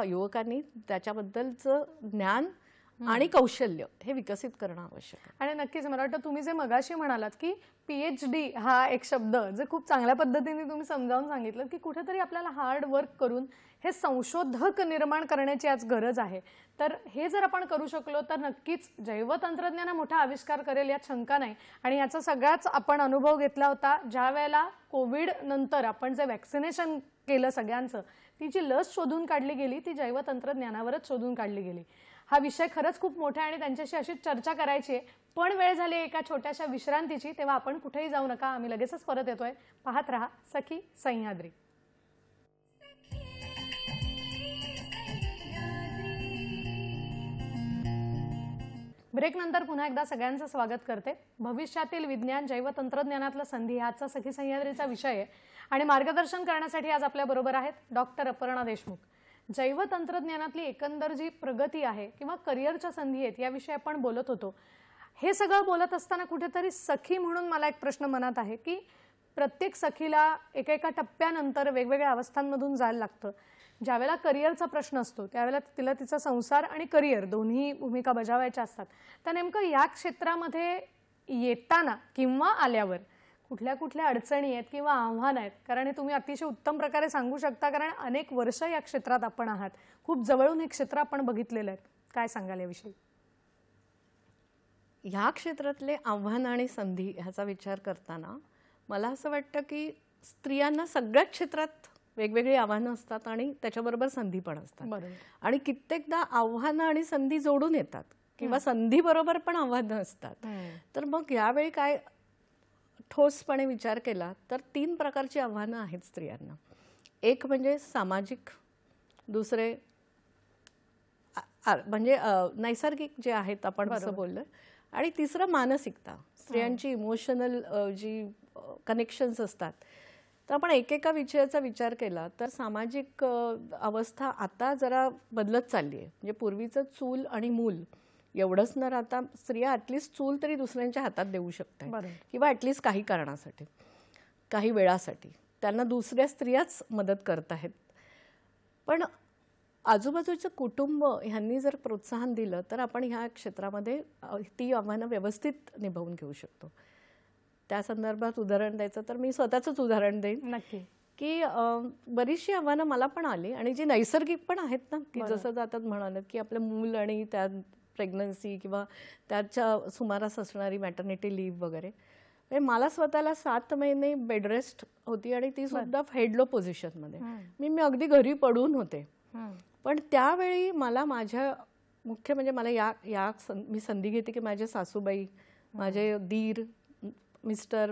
युवकांनी त्याच्याबद्दलचं ज्ञान आणि कौशल्य हे विकसित करणं आवश्यक आहे. आणि नक्कीच मला वाटतं तुम्ही जे मगाशी म्हणालात की PhD हा एक शब्द जे खूप चांगल्या पद्धतीने तुम्ही समजावून सांगितलं की कुठेतरी आपल्याला हार्ड वर्क करून हे संशोधक निर्माण करण्याची आज गरज आहे. तर हे जर आपण करू शकलो तर नक्कीच जैवतंत्रज्ञान मोठा आविष्कार करेल यात शंका नाही. आणि याचा सगळाच आपण अनुभव घेतला होता ज्या वेळेला कोविड नंतर आपण जे वॅक्सिनेशन केलं सगळ्यांचं, ती जी लस शोधून काढली गेली ती जैवतंत्रज्ञानावरच शोधून काढली गेली. हा विषय खरंच खूप मोठा आहे आणि त्यांच्याशी अशीच चर्चा करायची आहे, पण वेळ झाली एका छोट्याशा विश्रांतीची. तेव्हा आपण कुठेही जाऊ नका, आम्ही लगेचच परत येतोय. पाहत रहा सखी सह्याद्री. ब्रेक नंतर पुन्हा एकदा सगळ्यांचं स्वागत करते. भविष्यातील विज्ञान जैवतंत्रज्ञानातलं संधी हाचा सखी सह्याद्रीचा विषय आहे आणि मार्गदर्शन करण्यासाठी आज आपल्या बरोबर आहेत डॉक्टर अपर्णा देशमुख. जैवतंत्रज्ञानातली एकंदर जी प्रगती आहे किंवा करिअरच्या संधी आहेत याविषयी आपण बोलत होतो. हे सगळं बोलत असताना कुठेतरी सखी म्हणून मला एक प्रश्न मनात आहे की प्रत्येक सखीला एकेका टप्प्यानंतर वेगवेगळ्या अवस्थांमधून जायला लागतं. ज्यावेळेला करिअरचा प्रश्न असतो त्यावेळेला तिला तिचा संसार आणि करिअर दोन्ही भूमिका बजावायच्या असतात. तर नेमकं या क्षेत्रामध्ये येताना किंवा आल्यावर कुठल्या कुठल्या अडचणी आहेत किंवा आव्हानं आहेत, कारण हे तुम्ही अतिशय उत्तम प्रकारे सांगू शकता कारण अनेक वर्ष या क्षेत्रात आपण आहात, खूप जवळून हे क्षेत्र आपण बघितलेलं आहे. काय सांगाल याविषयी? ह्या क्षेत्रातले आव्हानं आणि संधी ह्याचा विचार करताना मला असं वाटतं की स्त्रियांना सगळ्याच क्षेत्रात वेगवेगळी आव्हानं असतात आणि त्याच्याबरोबर संधी पण असतात. आणि कित्येकदा आव्हानं आणि संधी जोडून येतात किंवा संधीबरोबर पण आव्हानं असतात. तर मग यावेळी काय ठोसपणे विचार केला तर 3 प्रकारची आव्हानं आहेत स्त्रियांना. एक म्हणजे सामाजिक, दुसरे म्हणजे नैसर्गिक जे आहेत आपण जसं बोललं, आणि तिसरं मानसिकता, स्त्रियांची इमोशनल जी कनेक्शन्स असतात. तर आपण एकेका विषयाचा विचार केला तर सामाजिक अवस्था आता जरा बदलत चालली आहे. म्हणजे पूर्वीचं चूल आणि मूल एवढंच न राहता स्त्रिया ॲटलिस्ट चूल तरी दुसऱ्यांच्या हातात देऊ शकतात किंवा ॲटलिस्ट काही कारणासाठी, काही वेळासाठी त्यांना दुसऱ्या स्त्रियाच मदत करत आहेत. पण आजूबाजूचं कुटुंब ह्यांनी जर प्रोत्साहन दिलं तर आपण ह्या क्षेत्रामध्ये ती आव्हानं व्यवस्थित निभावून घेऊ शकतो. त्या संदर्भात उदाहरण द्यायचं तर मी स्वतःचंच उदाहरण देईन. नक्की. की बरीचशी आव्हानं मला पण आली आणि जी नैसर्गिक पण आहेत ना, की जसं जातात म्हणाल की आपलं मूल आणि त्या प्रेग्नन्सी किंवा त्याच्या सुमारास असणारी मॅटर्निटी लिव्ह वगैरे. मला स्वतःला 7 महिने बेड रेस्ट होती आणि ती सुद्धा हेडलो पोझिशनमध्ये. मी अगदी घरी पडून होते. पण त्यावेळी मला माझ्या मुख्य म्हणजे मला मी संधी घेते की माझे सासूबाई, माझे दीर, मिस्टर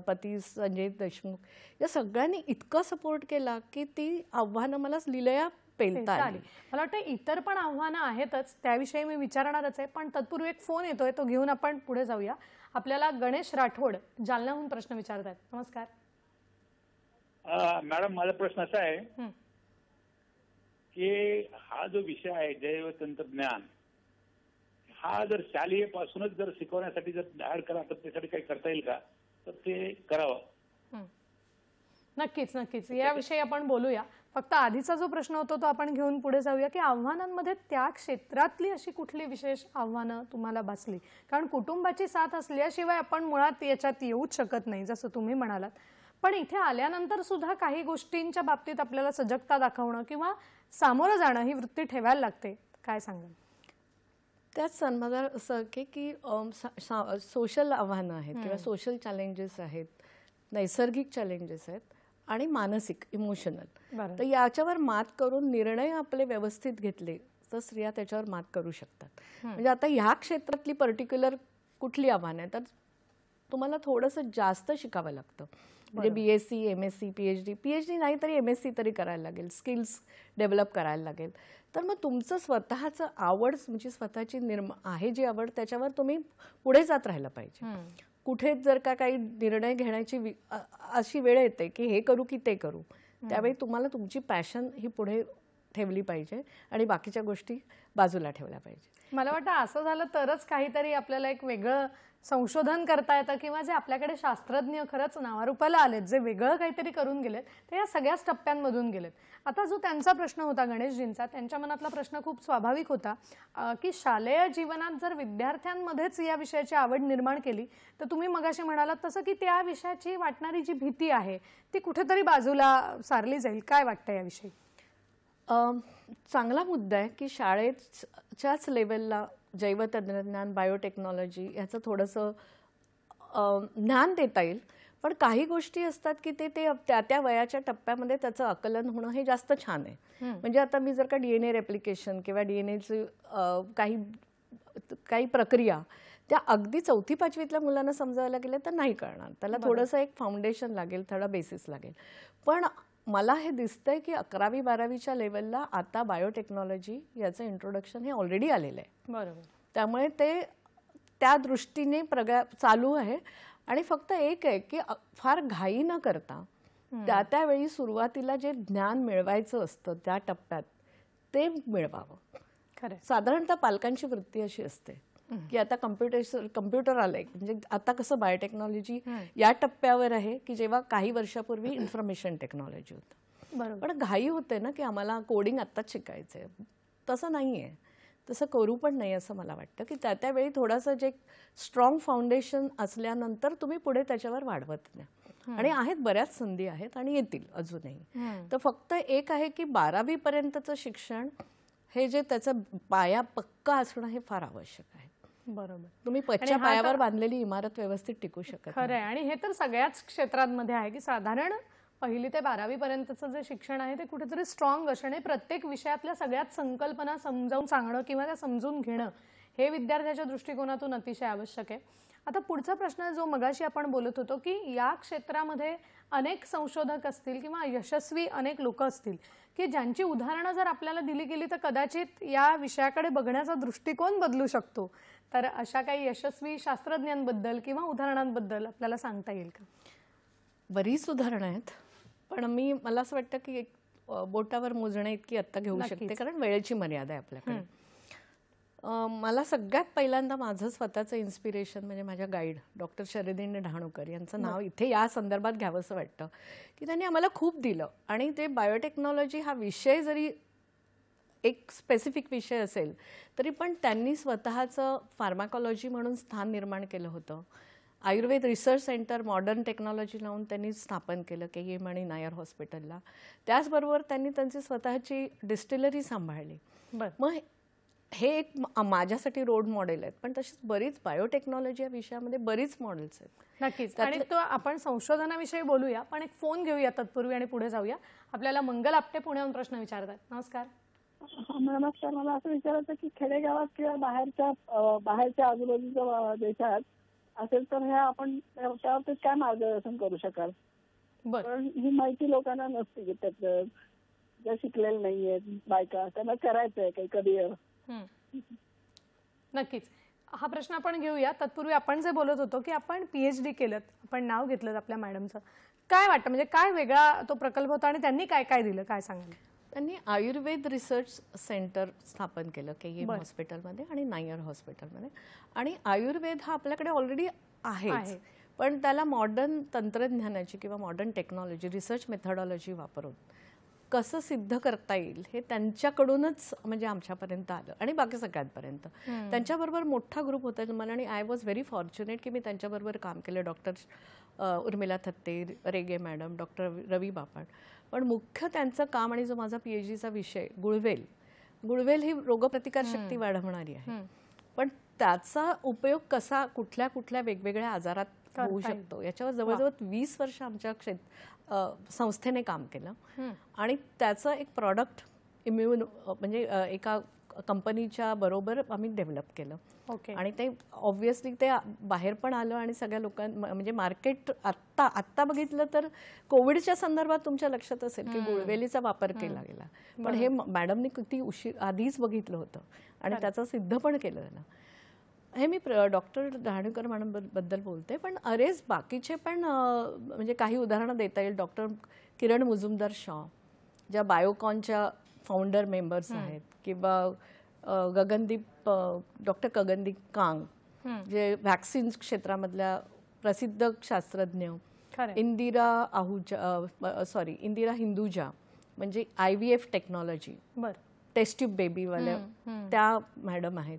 पती संजय देशमुख या सगळ्यांनी इतकं सपोर्ट केला की ती आव्हानं मला लिलया पेलता आली. मला वाटतं इतर पण आव्हानं आहेतच, त्याविषयी मी विचारणारच आहे, पण तत्पूर्वी एक फोन येतोय, तो घेऊन आपण पुढे जाऊया. आपल्याला गणेश राठोड जालन्याहून प्रश्न विचारतात. नमस्कार मॅडम, माझा प्रश्न असा आहे की हा जो विषय आहे जैव तंत्रज्ञान, हा जर शालेय पासूनच जर शिकवण्यासाठी जर ऍड करा तर त्यासाठी काही करता येईल का? तर ते करावं. नक्कीच नक्कीच याविषयी आपण बोलूया. फक्त आधीचा जो प्रश्न होता तो आपण घेऊन पुढे जाऊया की आव्हानांमध्ये त्या क्षेत्रातली अशी कुठली विशेष आव्हानं तुम्हाला भासली? कारण कुटुंबाची साथ असल्याशिवाय आपण मुळात याच्यात येऊच शकत नाही, जसं तुम्ही म्हणालात. पण इथे आल्यानंतर सुद्धा काही गोष्टींच्या बाबतीत आपल्याला सजगता दाखवणं किंवा सामोरं जाणं ही वृत्ती ठेवायला लागते. काय सांगाल? त्याच मला असं की सोशल आव्हानं आहेत किंवा सोशल चॅलेंजेस आहेत, नैसर्गिक चॅलेंजेस आहेत आणि मानसिक इमोशनल. तर याच्यावर मात करून निर्णय आपले व्यवस्थित घेतले तर स्त्रिया त्याच्यावर मात करू शकतात. म्हणजे आता ह्या क्षेत्रातली पर्टिक्युलर कुठली आव्हानं आहे तर तुम्हाला थोडंसं जास्त शिकावं लागतं म्हणजे BSc MSc PhD नाही तरी MSc तरी करायला लागेल, स्किल्स डेव्हलप करायला लागेल. तर मग तुमचं स्वतःचं आवड, तुमची स्वतःची आहे जी आवड, त्याच्यावर तुम्ही पुढे जात राहिलं पाहिजे. कुठे जर का काही निर्णय घेण्याची अशी वेळ येते की हे करू की ते करू, त्यावेळी तुम्हाला तुमची पॅशन ही पुढे ठेवली पाहिजे आणि बाकीच्या गोष्टी बाजूला ठेवल्या पाहिजे. मला वाटतं असं झालं तरच काहीतरी आपल्याला एक वेगळं संशोधन करता येतं, किंवा जे आपल्याकडे शास्त्रज्ञ खरंच नावारूपाला आलेत, जे वेगळं काहीतरी करून गेलेत, ते या सगळ्याच टप्प्यांमधून गेलेत. आता जो त्यांचा प्रश्न होता गणेशजींचा, त्यांच्या मनातला प्रश्न खूप स्वाभाविक होता की शालेय जीवनात जर विद्यार्थ्यांमध्येच या विषयाची आवड निर्माण केली तर तुम्ही मगाशी म्हणालात तसं की त्या विषयाची वाटणारी जी भीती आहे ती कुठेतरी बाजूला सारली जाईल. काय वाटतं याविषयी? चांगला मुद्दा आहे की शाळेच्याच लेवलला जैवतंत्रज्ञान, बायोटेक्नॉलॉजी याचं थोडंसं ज्ञान देता येईल. पण काही गोष्टी असतात की ते त्या वयाच्या टप्प्यामध्ये त्याचं आकलन होणं हे जास्त छान आहे. म्हणजे आता मी जर का DNA रेप्लिकेशन किंवा DNAची काही प्रक्रिया त्या अगदी 4वी-5वीतल्या मुलांना समजायला गेले तर नाही कळणार. त्याला थोडंसं एक फाउंडेशन लागेल, थोडा बेसिस लागेल. पण मला हे दिसतंय की 11वी-12वीच्या लेवलला आता बायोटेक्नॉलॉजी याचं इंट्रोडक्शन हे ऑलरेडी आलेलं आहे. बरोबर. त्यामुळे ते त्या दृष्टीने चालू आहे. आणि फक्त एक आहे की फार घाई न करता त्यावेळी सुरुवातीला जे ज्ञान मिळवायचं असतं त्या टप्प्यात ते मिळवावं. खरं. साधारणतः पालकांची वृत्ती अशी असते की आता कम्प्युटर आलंय, म्हणजे आता कसं बायोटेक्नॉलॉजी या टप्प्यावर आहे की जेव्हा काही वर्षापूर्वी इन्फॉर्मेशन टेक्नॉलॉजी होतं. पण घाई होते ना की आम्हाला कोडिंग आत्ताच शिकायचंय. तसं नाहीये, तसं करू पण नाही असं मला वाटतं की त्यावेळी थोडंसं जे स्ट्रॉंग फाउंडेशन असल्यानंतर तुम्ही पुढे त्याच्यावर वाढवत नाही. आणि आहेत, बऱ्याच संधी आहेत आणि येतील अजूनही. तर फक्त एक आहे की 12वी पर्यंतचं शिक्षण हे जे त्याचा पाया पक्का असणं हे फार आवश्यक आहे. बरोबर. तुम्ही पच्च्या पायावर बांधलेली इमारत व्यवस्थित टिकू शकत नाही. खरं आहे. आणि हे तर सगळ्याच क्षेत्रांमध्ये आहे की साधारण 1ली ते 12वी पर्यंतचं जे शिक्षण आहे ते कुठेतरी स्ट्रॉंग असणे, प्रत्येक विषयातल्या सगळ्याच संकल्पना समजावून सांगणं किंवा त्या समजून घेणं हे विद्यार्थ्याच्या दृष्टिकोनातून अतिशय आवश्यक आहे. आता पुढचा प्रश्न जो मगाशी आपण बोलत होतो की या क्षेत्रामध्ये अनेक संशोधक असतील किंवा यशस्वी अनेक लोक असतील की ज्यांची उदाहरणं जर आपल्याला दिली गेली तर कदाचित या विषयाकडे बघण्याचा दृष्टिकोन बदलू शकतो. तर अशा काही यशस्वी शास्त्रज्ञांबद्दल किंवा उदाहरणांबद्दल आपल्याला सांगता येईल का? बरीच उदाहरणं आहेत, पण मला असं वाटतं की बोटावर मोजणे इतकी आत्ता घेऊ शकते, कारण वेळेची मर्यादा आहे आपल्याकडे. मला सगळ्यात पहिल्यांदा माझं स्वतःचं इन्स्पिरेशन म्हणजे माझ्या गाईड डॉक्टर शरदिंड ढाणूकर यांचं नाव इथे या संदर्भात घ्यावंसं वाटतं की त्यांनी आम्हाला खूप दिलं. आणि ते बायोटेक्नॉलॉजी हा विषय जरी एक स्पेसिफिक विषय असेल तरी पण त्यांनी स्वतःचं फार्माकॉलॉजी म्हणून स्थान निर्माण केलं होतं. Ayurveda research centre modern technology लावून त्यांनी स्थापन केलं KEM आणि नायर हॉस्पिटलला. त्याचबरोबर त्यांनी त्यांची स्वतःची डिस्टिलरी सांभाळली. मग हे एक माझ्यासाठी रोल मॉडेल आहेत. पण तशीच बरीच बायोटेक्नॉलॉजी या विषयामध्ये बरीच मॉडेल्स आहेत. नक्कीच. आणि तो आपण संशोधनाविषयी बोलूया, पण एक फोन घेऊया तत्पूर्वी आणि पुढे जाऊया. आपल्याला मंगल आपटे पुण्याहून प्रश्न विचारतात. नमस्कार. नमस्कार. मला असं विचारायचं की खेडेगावात किंवा बाहेरच्या आजूबाजूच्या देशात असेल तर ह्या आपण त्यावर काय मार्गदर्शन करू शकाल? पण ही माहिती लोकांना नसते की त्यात ज्या शिकलेल्या नाहीये बायका त्यांना करायचंय काही करिअर. नक्कीच. हा प्रश्न आपण घेऊया. तत्पूर्वी आपण जे बोलत होतो की आपण PhD केलं, आपण नाव घेतलं आपल्या मॅडमचं, काय वाटतं म्हणजे काय वेगळा तो प्रकल्प होता आणि त्यांनी काय काय दिलं, काय सांगाल? त्यांनी आयुर्वेद रिसर्च सेंटर स्थापन केलं KEM हॉस्पिटलमध्ये आणि नायर हॉस्पिटलमध्ये. आणि आयुर्वेद हा आपल्याकडे ऑलरेडी आहे, पण त्याला मॉडर्न तंत्रज्ञानाची किंवा मॉडर्न टेक्नॉलॉजी रिसर्च मेथडॉलॉजी वापरून कसं सिद्ध करता येईल हे त्यांच्याकडूनच म्हणजे आमच्यापर्यंत आलं आणि बाकी सगळ्यांपर्यंत. त्यांच्याबरोबर मोठा ग्रुप होता मला आणि आय वॉज व्हेरी फॉर्च्युनेट की मी त्यांच्याबरोबर काम केलं. डॉक्टर उर्मिला थत्ते, रेगे मॅडम, डॉक्टर रवी बापट. पण मुख्य त्यांचं काम आणि जो माझा PhDचा विषय गुळवेल ही रोगप्रतिकारशक्ती वाढवणारी आहे. पण त्याचा उपयोग कसा कुठल्या कुठल्या वेगवेगळ्या आजारात होऊ शकतो याच्यावर जवळजवळ 20 वर्ष आमच्या संस्थेने काम केलं. आणि त्याचं एक प्रॉडक्ट म्हणजे एका कंपनीच्या बरोबर आम्ही डेव्हलप केलं. ओके. आणि ते ऑब्व्हियसली ते बाहेर पण आलं आणि सगळ्या म्हणजे मार्केट आत्ता बघितलं तर कोविडच्या संदर्भात तुमच्या लक्षात असेल की गुळवेलीचा वापर केला गेला, पण हे मॅडमनी किती उशीर आधीच बघितलं होतं आणि त्याचं सिद्ध पण केलं ना. हे मी डॉक्टर डहाणूकर मॅडम बद्दल बोलते, पण अरेच बाकीचे पण म्हणजे काही उदाहरणं देता येईल. डॉक्टर किरण मुजुमदार शॉ ज्या बायोकॉनच्या फाउंडर मेंबर्स आहेत, किंवा गगनदीप डॉक्टर गगनदीप कांग जे व्हॅक्सिन क्षेत्रामधल्या प्रसिद्ध शास्त्रज्ञ, इंदिरा हिंदुजा म्हणजे IVF टेक्नॉलॉजी, टेस्ट ट्यूब बेबीवाल्या त्या मॅडम आहेत.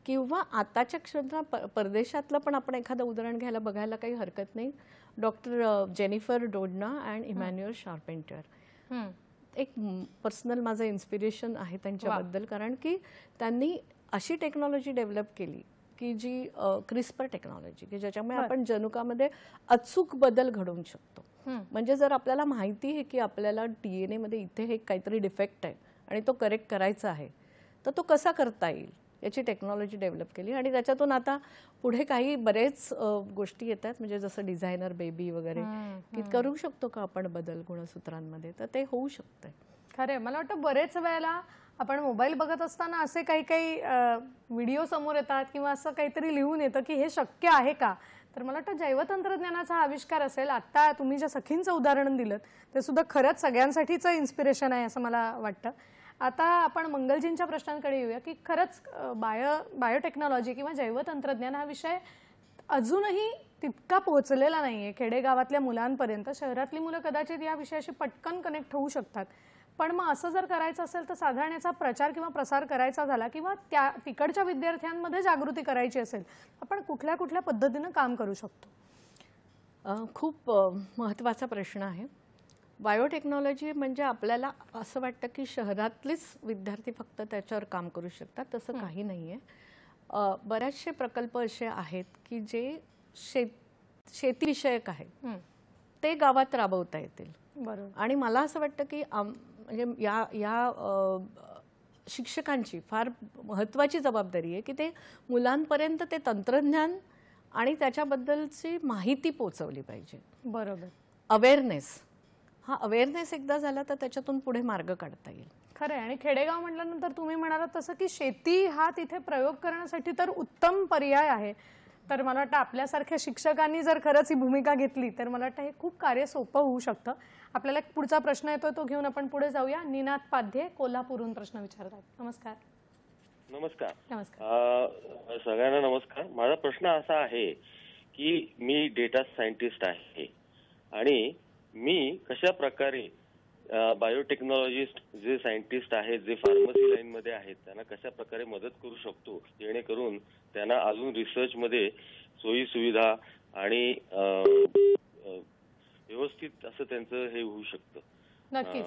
किंवा आताच्या क्षेत्रात परदेशातलं पण आपण एखादं उदाहरण घ्यायला बघायला काही हरकत नाही. डॉक्टर जेनिफर डोडना अँड इमॅन्युअल शार्पेंटर एक पर्सनल माझं इन्स्पिरेशन आहे त्यांच्याबद्दल, कारण की त्यांनी अशी टेक्नॉलॉजी डेव्हलप केली की जी क्रिस्पर टेक्नॉलॉजी, की ज्याच्यामुळे आपण जनुकामध्ये अचूक बदल घडवू शकतो. म्हणजे जर आपल्याला माहिती आहे की आपल्याला DNA मध्ये इथे हे काहीतरी डिफेक्ट आहे आणि तो करेक्ट करायचा आहे, तर तो कसा करता येईल याची टेक्नॉलॉजी डेव्हलप केली. आणि त्याच्यातून आता पुढे काही बरेच गोष्टी येतात, म्हणजे जसं डिझायनर बेबी वगैरे, की करू शकतो का आपण बदल गुणसूत्रांमध्ये, तर ते होऊ शकतंय. खरे मला वाटतं बरेच वेळेला आपण मोबाईल बघत असताना असे काही काही व्हिडिओ समोर येतात किंवा असं काहीतरी लिहून येतं की हे शक्य आहे का. तर मला वाटतं जैवतंत्रज्ञानाचा आविष्कार असेल. आता तुम्ही ज्या सखींचं उदाहरण दिलं ते सुद्धा खरंच सगळ्यांसाठीचं इन्स्पिरेशन आहे असं मला वाटतं. आता आपण मंगलजींच्या प्रश्नांकडे येऊया की खरंच बायोटेक्नॉलॉजी किंवा जैवतंत्रज्ञान हा विषय अजूनही तितका पोहोचलेला नाहीये खेडेगावातल्या मुलांपर्यंत. शहरातली मुलं कदाचित या विषयाशी पटकन कनेक्ट होऊ शकतात, पण मग असं जर करायचं असेल तर साधारण याचा प्रचार किंवा प्रसार करायचा झाला किंवा त्या तिकडच्या विद्यार्थ्यांमध्ये जागृती करायची असेल, आपण कुठल्या कुठल्या पद्धतीनं काम करू शकतो? खूप महत्त्वाचा प्रश्न आहे. बायोटेक्नॉलॉजी म्हणजे आपल्याला असं वाटतं की शहरातलेच विद्यार्थी फक्त त्याच्यावर काम करू शकतात, तसं काही नाही आहे. बरेचसे प्रकल्प असे आहेत की जे शेतीविषयक आहेत, ते गावात राबवता येतील. बरोबर. आणि मला असं वाटतं की म्हणजे या शिक्षकांची फार महत्त्वाची जबाबदारी आहे की ते मुलांपर्यंत ते तंत्रज्ञान आणि त्याच्याबद्दलची माहिती पोचवली पाहिजे. बरोबर. अवेअरनेस, हा अवेअरनेस एकदा झाला तर त्याच्यातून पुढे मार्ग काढता येईल. खरं आहे. आणि खेडेगाव म्हटल्यानंतर तुम्ही म्हणालात तसं की शेती हा तिथे प्रयोग करण्यासाठी तर उत्तम पर्याय आहे. तर मला वाटतं आपल्यासारख्या शिक्षकांनी जर खरंच ही भूमिका घेतली तर मला वाटतं हे खूप कार्य सोपं होऊ शकतं. आपल्याला एक पुढचा प्रश्न येतोय, तो घेऊन आपण पुढे जाऊया. निनाद पाध्ये कोल्हापूरहून प्रश्न विचारतात. नमस्कार. नमस्कार. नमस्कार. सगळ्यांना नमस्कार. माझा प्रश्न असा आहे की मी डेटा सायंटिस्ट आहे आणि मी कशा प्रकारे बायोटेक्नॉलॉजिस्ट जे सायंटिस्ट आहेत, जे फार्मसी लाईन मध्ये आहेत, त्यांना कशा प्रकारे मदत करू शकतो जेणेकरून त्यांना अजून रिसर्च मध्ये सोयी सुविधा आणि व्यवस्थित असं त्यांचं हे होऊ शकतं. नक्कीच.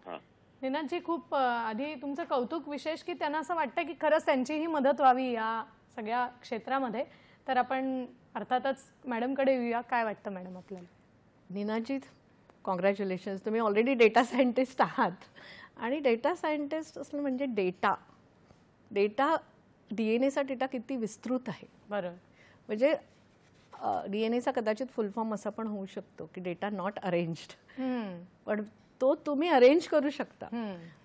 हा निनादजी, खूप आधी तुमचं कौतुक, विशेष की त्यांना असं वाटतं की खरंच त्यांचीही मदत व्हावी या सगळ्या क्षेत्रामध्ये. तर आपण अर्थातच मॅडमकडे येऊया. काय वाटतं मॅडम आपल्याला? निनादजी, कॉंग्रॅच्युलेशन्स, तुम्ही ऑलरेडी डेटा सायंटिस्ट आहात. आणि डेटा सायंटिस्ट असणं म्हणजे डेटा DNA डेटा किती विस्तृत आहे. बरोबर. म्हणजे DNA कदाचित फुल फॉर्म असा पण होऊ शकतो की डेटा नॉट अरेंज्ड, पण तो तुम्ही अरेंज करू शकता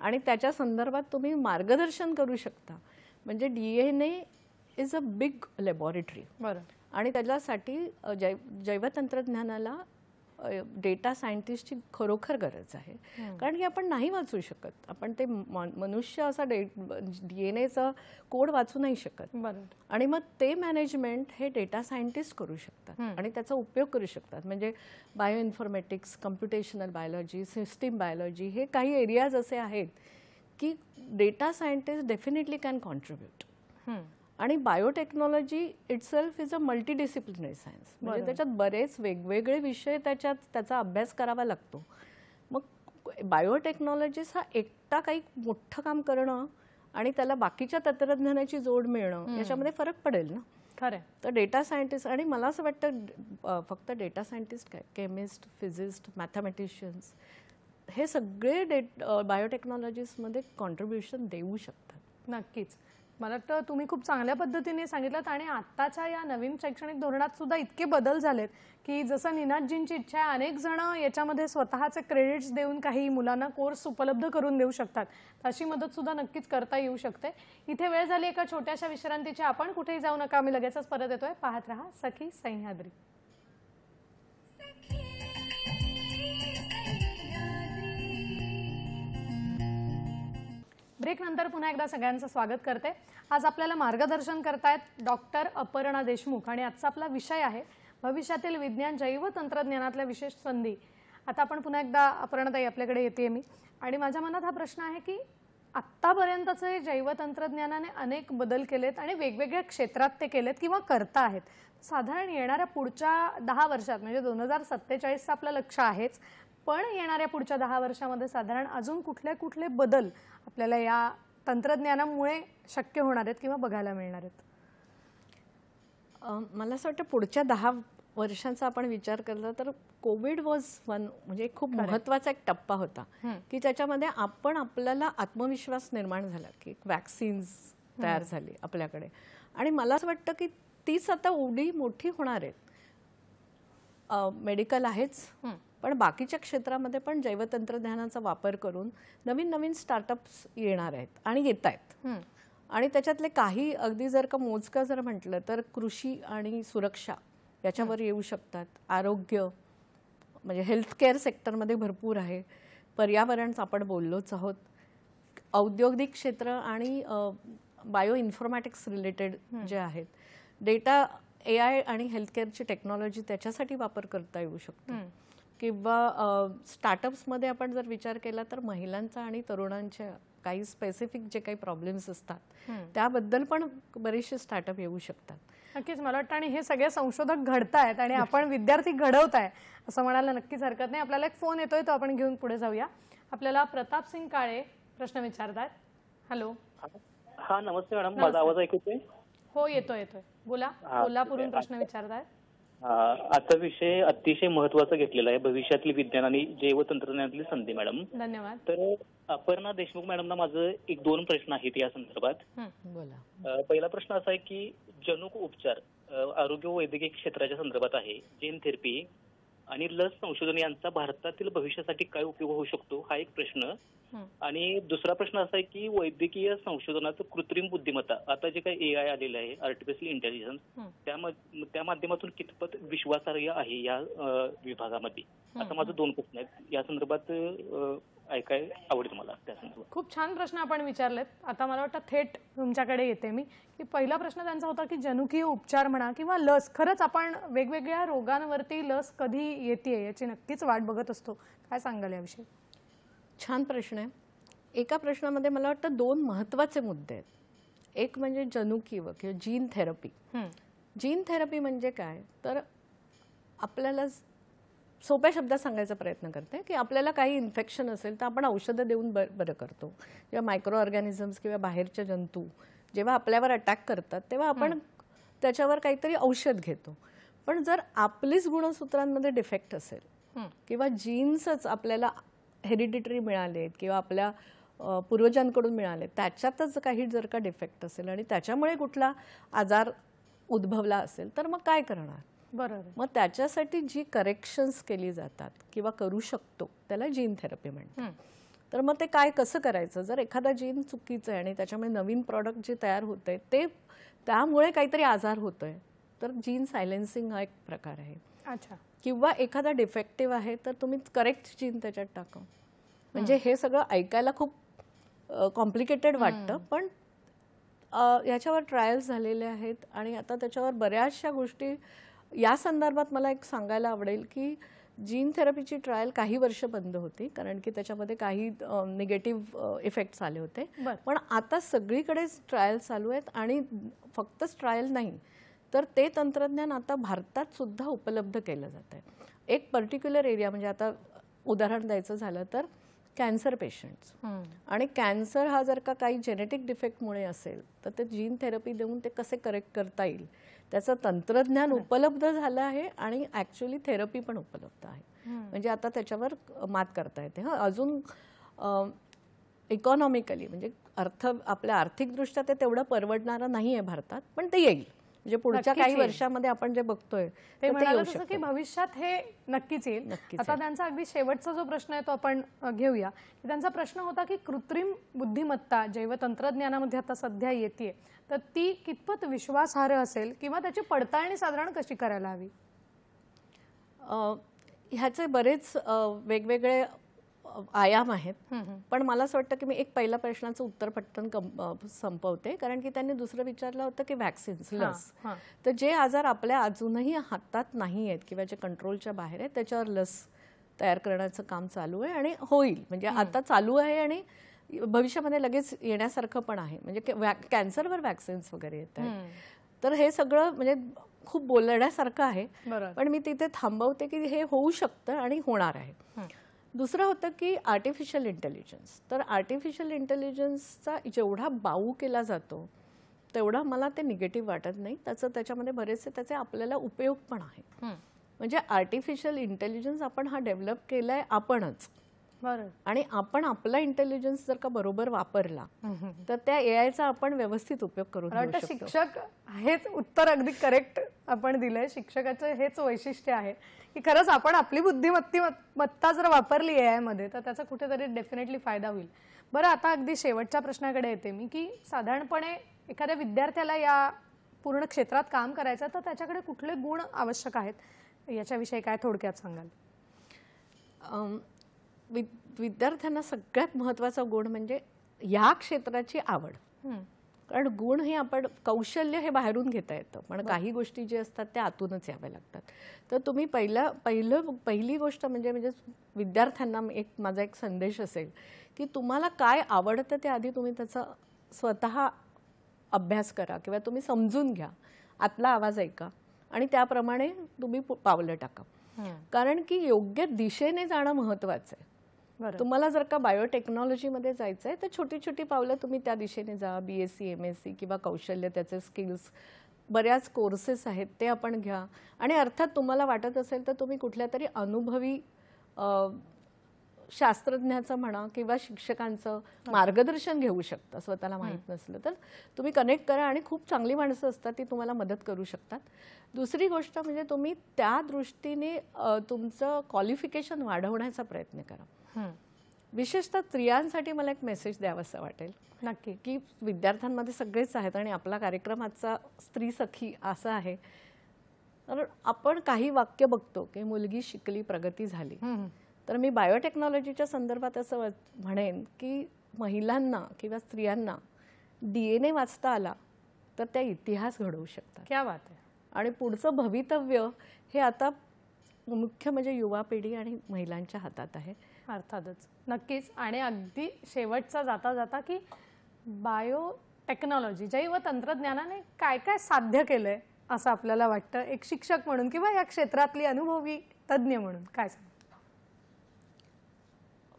आणि त्याच्या संदर्भात तुम्ही मार्गदर्शन करू शकता. म्हणजे DNA is a big laboratory. बरोबर. आणि त्याच्यासाठी जैवतंत्रज्ञानाला डेटा सायंटिस्टची खरोखर गरज आहे. कारण की आपण नाही वाचू शकत, आपण ते मनुष्य असा DNA कोड वाचू नाही शकत. बरोबर. आणि मग ते मॅनेजमेंट हे डेटा सायंटिस्ट करू शकतात आणि त्याचा उपयोग करू शकतात. म्हणजे bioinformatics, computational biology, system biology, हे काही एरियाज असे आहेत की data scientist definitely can contribute. आणि biotechnology itself is a multidisciplinary science. म्हणजे त्याच्यात बरेच वेगवेगळे विषय त्याचा अभ्यास करावा लागतो. मग बायोटेक्नॉलॉजिस्ट हा एकटा काही मोठं काम करणं आणि त्याला बाकीच्या तंत्रज्ञानाची जोड मिळणं याच्यामध्ये फरक पडेल ना. खरं. तर डेटा सायंटिस्ट, आणि मला असं वाटतं फक्त डेटा सायंटिस्ट काय, केमिस्ट, फिजिस्ट, मॅथमॅटिशियन्स, हे सगळे बायोटेक्नॉलॉजीसमध्ये कॉन्ट्रीब्युशन देऊ शकतात. नक्कीच. मला वाटतं तुम्ही खूप चांगल्या पद्धतीने सांगितलं आणि आत्ताच्या या नवीन शैक्षणिक धोरणात सुद्धा इतके बदल झालेत की जसं निनादजींची इच्छा आहे, अनेक जण याच्यामध्ये स्वतःचे क्रेडिट्स देऊन काही मुलांना कोर्स उपलब्ध करून देऊ शकतात. अशी मदत सुद्धा नक्कीच करता येऊ शकते. इथे वेळ झाली एका छोट्याशा विश्रांतीची. आपण कुठेही जाऊ नका, आम्ही लगेचच परत येतोय. पाहत रहा सखी सह्याद्री. ब्रेक नंतर पुन्हा एकदा सगळ्यांचं स्वागत करते. आज आपल्याला मार्गदर्शन करतायत डॉक्टर अपर्णा देशमुख आणि आजचा आपला विषय आहे भविष्यातील विज्ञान जैव तंत्रज्ञानातल्या विशेष संधी. आता आपण पुन्हा एकदा अपर्णाताई आपल्याकडे येते मी आणि माझ्या मनात हा प्रश्न आहे की आत्तापर्यंतचे जैव तंत्रज्ञानाने अनेक बदल केलेत आणि वेगवेगळ्या क्षेत्रात ते केलेत किंवा करता आहेत. साधारण येणाऱ्या पुढच्या 10 वर्षात म्हणजे 2047चं आपलं लक्ष्य आहेच, पण येणाऱ्या पुढच्या 10 वर्षामध्ये साधारण अजून कुठले कुठले बदल आपल्याला या तंत्रज्ञानामुळे शक्य होणार आहेत किंवा बघायला मिळणार आहेत? मला असं वाटतं पुढच्या 10 वर्षांचा आपण विचार केला तर कोविड वॉज वन म्हणजे खूप महत्त्वाचा एक टप्पा होता की त्याच्यामध्ये आपल्याला आत्मविश्वास निर्माण झाला की वॅक्सिन्स तयार झाली आपल्याकडे आणि मला असं वाटतं की तीच आता एवढी मोठी होणार आहेत. मेडिकल आहेच पण बाकीच्या क्षेत्रामध्ये पण जैवतंत्रज्ञानाचा वापर करून नवीन नवीन स्टार्टअप्स येणार आहेत आणि येत आहेत. आणि त्याच्यातले काही अगदी जर का मोजकं जर म्हटलं तर कृषी आणि सुरक्षा याच्यावर येऊ शकतात. आरोग्य म्हणजे हेल्थकेअर सेक्टरमध्ये भरपूर आहे. पर्यावरण आपण बोललोच आहोत. औद्योगिक क्षेत्र आणि बायो इन्फॉर्मॅटिक्स रिलेटेड जे आहेत. डेटा AI आणि हेल्थकेअरची टेक्नॉलॉजी त्याच्यासाठी वापर करता येऊ शकतो. किंवा स्टार्टअप्समध्ये आपण जर विचार केला तर महिलांचा आणि तरुणांच्या काही स्पेसिफिक जे काही प्रॉब्लेम्स असतात त्याबद्दल पण बरेचसे स्टार्टअप येऊ शकतात. नक्कीच मला वाटतं आणि हे सगळे संशोधक घडतायत आणि आपण विद्यार्थी घडवताय असं म्हणायला नक्कीच हरकत नाही. आपल्याला एक फोन येतोय तो आपण घेऊन पुढे जाऊया. आपल्याला प्रताप सिंग काळे प्रश्न विचारतात. हॅलो. हा नमस्ते मॅडम, माझा आवाज ऐकू येतोय? हो येतोय. बोला. कोल्हापूरहून प्रश्न विचारतायत. आजचा विषय अतिशय महत्वाचा घेतलेला आहे, भविष्यातील विज्ञान आणि जैव तंत्रज्ञानातली संधी. मॅडम धन्यवाद. तर अपर्णा देशमुख मॅडमना माझं 1-2 प्रश्न आहेत या संदर्भात. बोला. पहिला प्रश्न असा आहे की जनुक उपचार आरोग्य व वैद्यकीय क्षेत्राच्या संदर्भात आहे. जीन थेरपी आणि लस संशोधन यांचा भारतातील भविष्यासाठी काय उपयोग होऊ शकतो हा एक प्रश्न. आणि दुसरा प्रश्न असा आहे की वैद्यकीय संशोधनाचं कृत्रिम बुद्धिमत्ता आता जे काही AI आलेलं आहे आर्टिफिशियल इंटेलिजन्स त्या माध्यमातून कितपत विश्वासार्ह आहे या विभागामध्ये. आता माझं 2 प्रश्न आहेत या संदर्भात ऐकाय आवडेल मला त्या संदर्भात. खूप छान प्रश्न आपण विचारलेत. आता मला वाटतं थेट तुमच्याकडे येते मी की पहिला प्रश्न त्यांचा होता की जनुकीय उपचार म्हणा किंवा लस. खरंच आपण वेगवेगळ्या रोगांवरती लस कधी येते याची नक्कीच वाट बघत असतो. काय सांगाल याविषयी? छान प्रश्न आहे. एका प्रश्नामध्ये मला वाटतं 2 महत्त्वाचे मुद्दे आहेत. एक म्हणजे जनुकीय किंवा जीन थेरपी. जीन थेरपी म्हणजे काय तर आपल्याला सोप्या शब्दात सांगायचा प्रयत्न करते की आपल्याला काही इन्फेक्शन असेल तर आपण औषधं देऊन बरं करतो. किंवा मायक्रो ऑर्गॅनिझम्स किंवा बाहेरचे जंतू जेव्हा आपल्यावर अटॅक करतात तेव्हा आपण त्याच्यावर काहीतरी औषध घेतो. पण जर आपलीच गुणसूत्रांमध्ये डिफेक्ट असेल किंवा जीन्सच आपल्याला हेरिडिटरी मिळाले किंवा आपल्या पूर्वजांकडून मिळाले त्याच्यातच काही जर का डिफेक्ट असेल आणि त्याच्यामुळे कुठला आजार उद्भवला असेल तर मग काय करणार? बरोबर. मग त्याच्यासाठी जी करेक्शन्स केली जातात किंवा करू शकतो त्याला जीन थेरपी म्हणतात. तर मग ते काय कसं करायचं जर एखादा जीन चुकीचं आहे आणि त्याच्यामुळे नवीन प्रॉडक्ट जे तयार होतंय ते त्यामुळे काहीतरी आजार होतोय तर जीन सायलेन्सिंग हा एक प्रकार आहे. अच्छा. किंवा एखादा डिफेक्टिव्ह आहे तर तुम्ही करेक्ट जीन त्याच्यात टाका. म्हणजे हे सगळं ऐकायला खूप कॉम्प्लिकेटेड वाटतं पण याच्यावर ट्रायल्स झालेले आहेत आणि आता त्याच्यावर बऱ्याचशा गोष्टी या संदर्भात मला एक सांगायला आवडेल की जीन थेरपीची ट्रायल काही वर्ष बंद होती कारण की त्याच्यामध्ये काही निगेटिव्ह इफेक्ट्स आले होते. पण आता सगळीकडेच ट्रायल चालू आहेत आणि फक्तच ट्रायल नाही तर ते तंत्रज्ञान आता भारतात सुद्धा उपलब्ध केलं जात आहे. एक पर्टिक्युलर एरिया म्हणजे आता उदाहरण द्यायचं झालं तर कॅन्सर पेशंट्स आणि कॅन्सर हा जर का काही जेनेटिक डिफेक्टमुळे असेल तर ते जीन थेरपी देऊन ते कसे करेक्ट करता येईल त्याचं तंत्रज्ञान उपलब्ध झालं आहे आणि ॲक्च्युली थेरपी पण उपलब्ध आहे. म्हणजे आता त्याच्यावर मात करता येते. अजून इकॉनॉमिकली म्हणजे आपल्या आर्थिकदृष्ट्या ते तेवढं परवडणारं नाही आहे भारतात, पण ते येईल. म्हणजे पुढच्या काही वर्षामध्ये आपण जे बघतोय ते म्हणाले तसं की भविष्यात हे नक्कीच येईल. आता त्यांचा अगदी शेवटचा जो प्रश्न आहे तो आपण घेऊया. की त्यांचा प्रश्न होता की कृत्रिम बुद्धिमत्ता जैवतंत्रज्ञानामध्ये आता सध्या येते, तर ती कितपत विश्वासार्ह असेल किंवा त्याची पडताळणी साधारण कशी करायला हवी? ह्याचे बरेच वेगवेगळे आयाम आहेत, पण मला असं वाटतं की मी एक पहिल्या प्रश्नाचं उत्तर पटकन संपवते, कारण की त्यांनी दुसरं विचारलं होतं की व्हॅक्सिन्स, लस. तर जे आजार आपल्या अजूनही हातात नाही आहेत किंवा जे कंट्रोलच्या बाहेर आहेत त्याच्यावर लस तयार करण्याचं काम चालू आहे आणि होईल. म्हणजे आता चालू आहे आणि भविष्यामध्ये लगेच येण्यासारखं पण आहे. म्हणजे कॅन्सरवर व्हॅक्सिन्स वगैरे येत आहेत. तर हे सगळं म्हणजे खूप बोलण्यासारखं आहे, पण मी तिथे थांबवते की हे होऊ शकतं आणि होणार आहे. दुसरं होतं की आर्टिफिशियल इंटेलिजन्स. तर आर्टिफिशियल इंटेलिजन्सचा जेवढा बाऊ केला जातो तेवढा मला ते निगेटिव्ह वाटत नाही. त्याच्यामध्ये बरेचसे त्याचे आपल्याला उपयोग पण आहेत. म्हणजे आर्टिफिशियल इंटेलिजन्स आपण हा डेव्हलप केलाय आपणच, आणि आपण आपला इंटेलिजन्स जर का बरोबर वापरला तर त्या एआयचा आपण व्यवस्थित उपयोग करू शकतो. शिक्षक हेच उत्तर अगदी करेक्ट आपण दिलंय. शिक्षकाचं हेच वैशिष्ट्य आहे की खरंच आपण आपली बुद्धिमत्ता जर वापरली एआय मध्ये तर त्याचा कुठेतरी डेफिनेटली फायदा होईल. बरं, आता अगदी शेवटच्या प्रश्नाकडे येते मी की साधारणपणे एखाद्या विद्यार्थ्याला या पूर्ण क्षेत्रात काम करायचं तर त्याच्याकडे कुठले गुण आवश्यक आहेत याच्याविषयी काय थोडक्यात सांगाल? विद्यार्थ्यांना सगळ्यात महत्त्वाचा गुण म्हणजे या क्षेत्राची आवड. कारण गुण हे आपण कौशल्य हे बाहेरून घेता येतं, पण काही गोष्टी जे असतात त्या आतूनच याव्या लागतात. तर तुम्ही पहिली गोष्ट म्हणजे विद्यार्थ्यांना माझा एक संदेश असेल की तुम्हाला काय आवडतं ते आधी तुम्ही त्याचा स्वतः अभ्यास करा किंवा तुम्ही समजून घ्या, आतला आवाज ऐका आणि त्याप्रमाणे तुम्ही पावलं टाका. कारण की योग्य दिशेने जाणं महत्त्वाचं आहे. तुम्हाला जर का बायोटेक्नॉलॉजीमध्ये जायचं आहे तर छोटी छोटी पावलं तुम्ही त्या दिशेने जा. BSc MSc किंवा कौशल्य, त्याचे स्किल्स, बऱ्याच कोर्सेस आहेत ते आपण घ्या. आणि अर्थात तुम्हाला वाटत असेल तर तुम्ही कुठल्या तरी अनुभवी शास्त्रज्ञाचं म्हणा किंवा शिक्षकांचं मार्गदर्शन घेऊ शकता. स्वतःला माहीत नसलं तर तुम्ही कनेक्ट करा आणि खूप चांगली माणसं असतात ती तुम्हाला मदत करू शकतात. दुसरी गोष्ट म्हणजे तुम्ही त्या दृष्टीने तुमचं क्वालिफिकेशन वाढवण्याचा प्रयत्न करा. विशेषतः स्त्रियांसाठी मला एक मेसेज द्यावासा वाटेल नक्की की विद्यार्थ्यांमध्ये सगळेच आहेत आणि आपला कार्यक्रमाचा स्त्री सखी असा आहे. तर आपण काही वाक्य बघतो की मुलगी शिकली, प्रगती झाली. तर मी बायोटेक्नॉलॉजीच्या संदर्भात असं म्हणेन की महिलांना किंवा स्त्रियांना DNA वाचता आला तर त्या इतिहास घडवू शकतात. क्या बात आहे. आणि पुढचं भवितव्य हे आता मुख्य म्हणजे युवा पिढी आणि महिलांच्या हातात आहे. अर्थातच, नक्कीच. आणि अगदी शेवटचा जाता जाता की बायोटेक्नॉलॉजी जैव तंत्रज्ञानाने काय काय साध्य केलंय असं आपल्याला वाटतं एक शिक्षक म्हणून किंवा या क्षेत्रातली अनुभवी तज्ज्ञ म्हणून? काय सांग?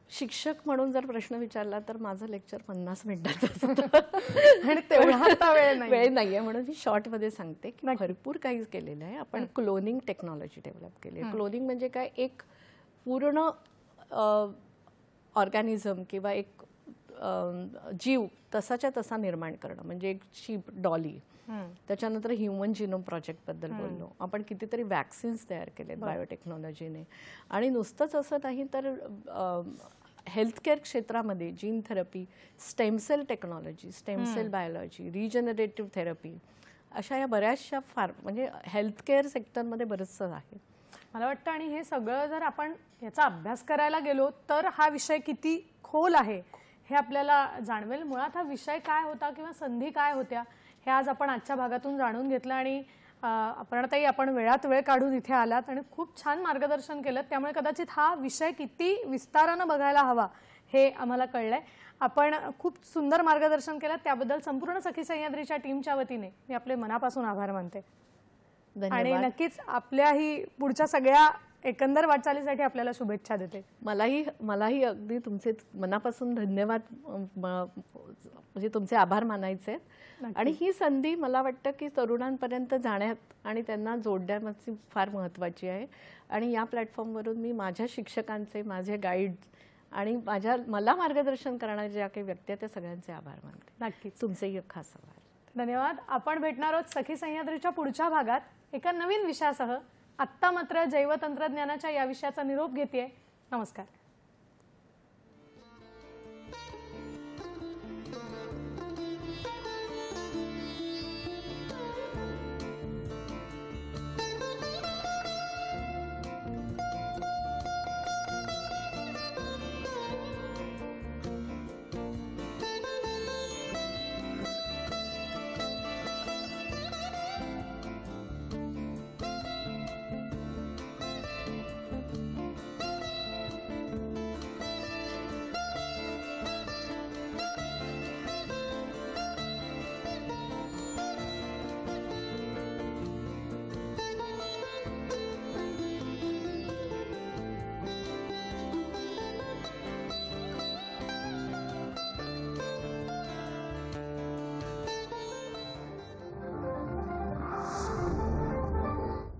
शिक्षक म्हणून जर प्रश्न विचारला तर माझं लेक्चर 50 मिनिटाचं असतं आणि तेवढा वेळ नाहीये, म्हणून मी शॉर्टमध्ये सांगते की भरपूर काही केलेलं आहे आपण. क्लोनिंग टेक्नॉलॉजी डेव्हलप केली आहे. क्लोनिंग म्हणजे काय, एक पूर्ण ऑर्गॅनिझम किंवा एक जीव तसाच्या तसा निर्माण करणं. म्हणजे एक शीप, डॉली, त्याच्यानंतर ह्युमन जिनोम प्रोजेक्टबद्दल बोललो आपण. कितीतरी वॅक्सिन्स तयार केलेत बायोटेक्नॉलॉजीने. आणि नुसतंच असं नाही तर हेल्थकेअर क्षेत्रामध्ये gene therapy, stem cell technology, stem cell biology, regenerative therapy, अशा या बऱ्याचशा म्हणजे हेल्थकेअर सेक्टरमध्ये बरंचसं आहे मला वाटतं. आणि हे सगळं जर आपण याचा अभ्यास करायला गेलो तर हा विषय किती खोल आहे हे आपल्याला जाणवेल. मुळात हा विषय काय होता किंवा संधी काय होत्या हे आज आपण आजच्या भागातून जाणून घेतलं. आणि अपर्णाताई, आपण वेळात वेळ काढून इथे आलात आणि खूप छान मार्गदर्शन केलं. त्यामुळे कदाचित हा विषय किती विस्तारानं बघायला हवा हे आम्हाला कळलंय. आपण खूप सुंदर मार्गदर्शन केलं, त्याबद्दल संपूर्ण सखी सह्याद्रीच्या टीमच्या वतीने मी आपले मनापासून आभार मानते. आणि नक्कीच आपल्याही पुढच्या सगळ्या एकंदर वाटचालीसाठी आपल्याला शुभेच्छा देते. मलाही अगदी तुमचे मनापासून धन्यवाद, म्हणजे तुमचे आभार मानायचे. आणि ही संधी मला वाटतं की तरुणांपर्यंत जाण्यात आणि त्यांना जोडण्याची फार महत्त्वाची आहे. आणि या प्लॅटफॉर्मवरून मी माझ्या शिक्षकांचे, माझे गाईड आणि मला मार्गदर्शन करणाऱ्या ज्या काही व्यक्ती आहेत त्या सगळ्यांचे आभार मानते. नक्कीच. तुमचेही खास आभार. धन्यवाद. आपण भेटणार आहोत सखी सह्याद्रीच्या पुढच्या भागात एका नवीन विषयासह. आत्ता मात्र जैवतंत्रज्ञानाच्या या विषयाचा निरोप घेतेय. नमस्कार.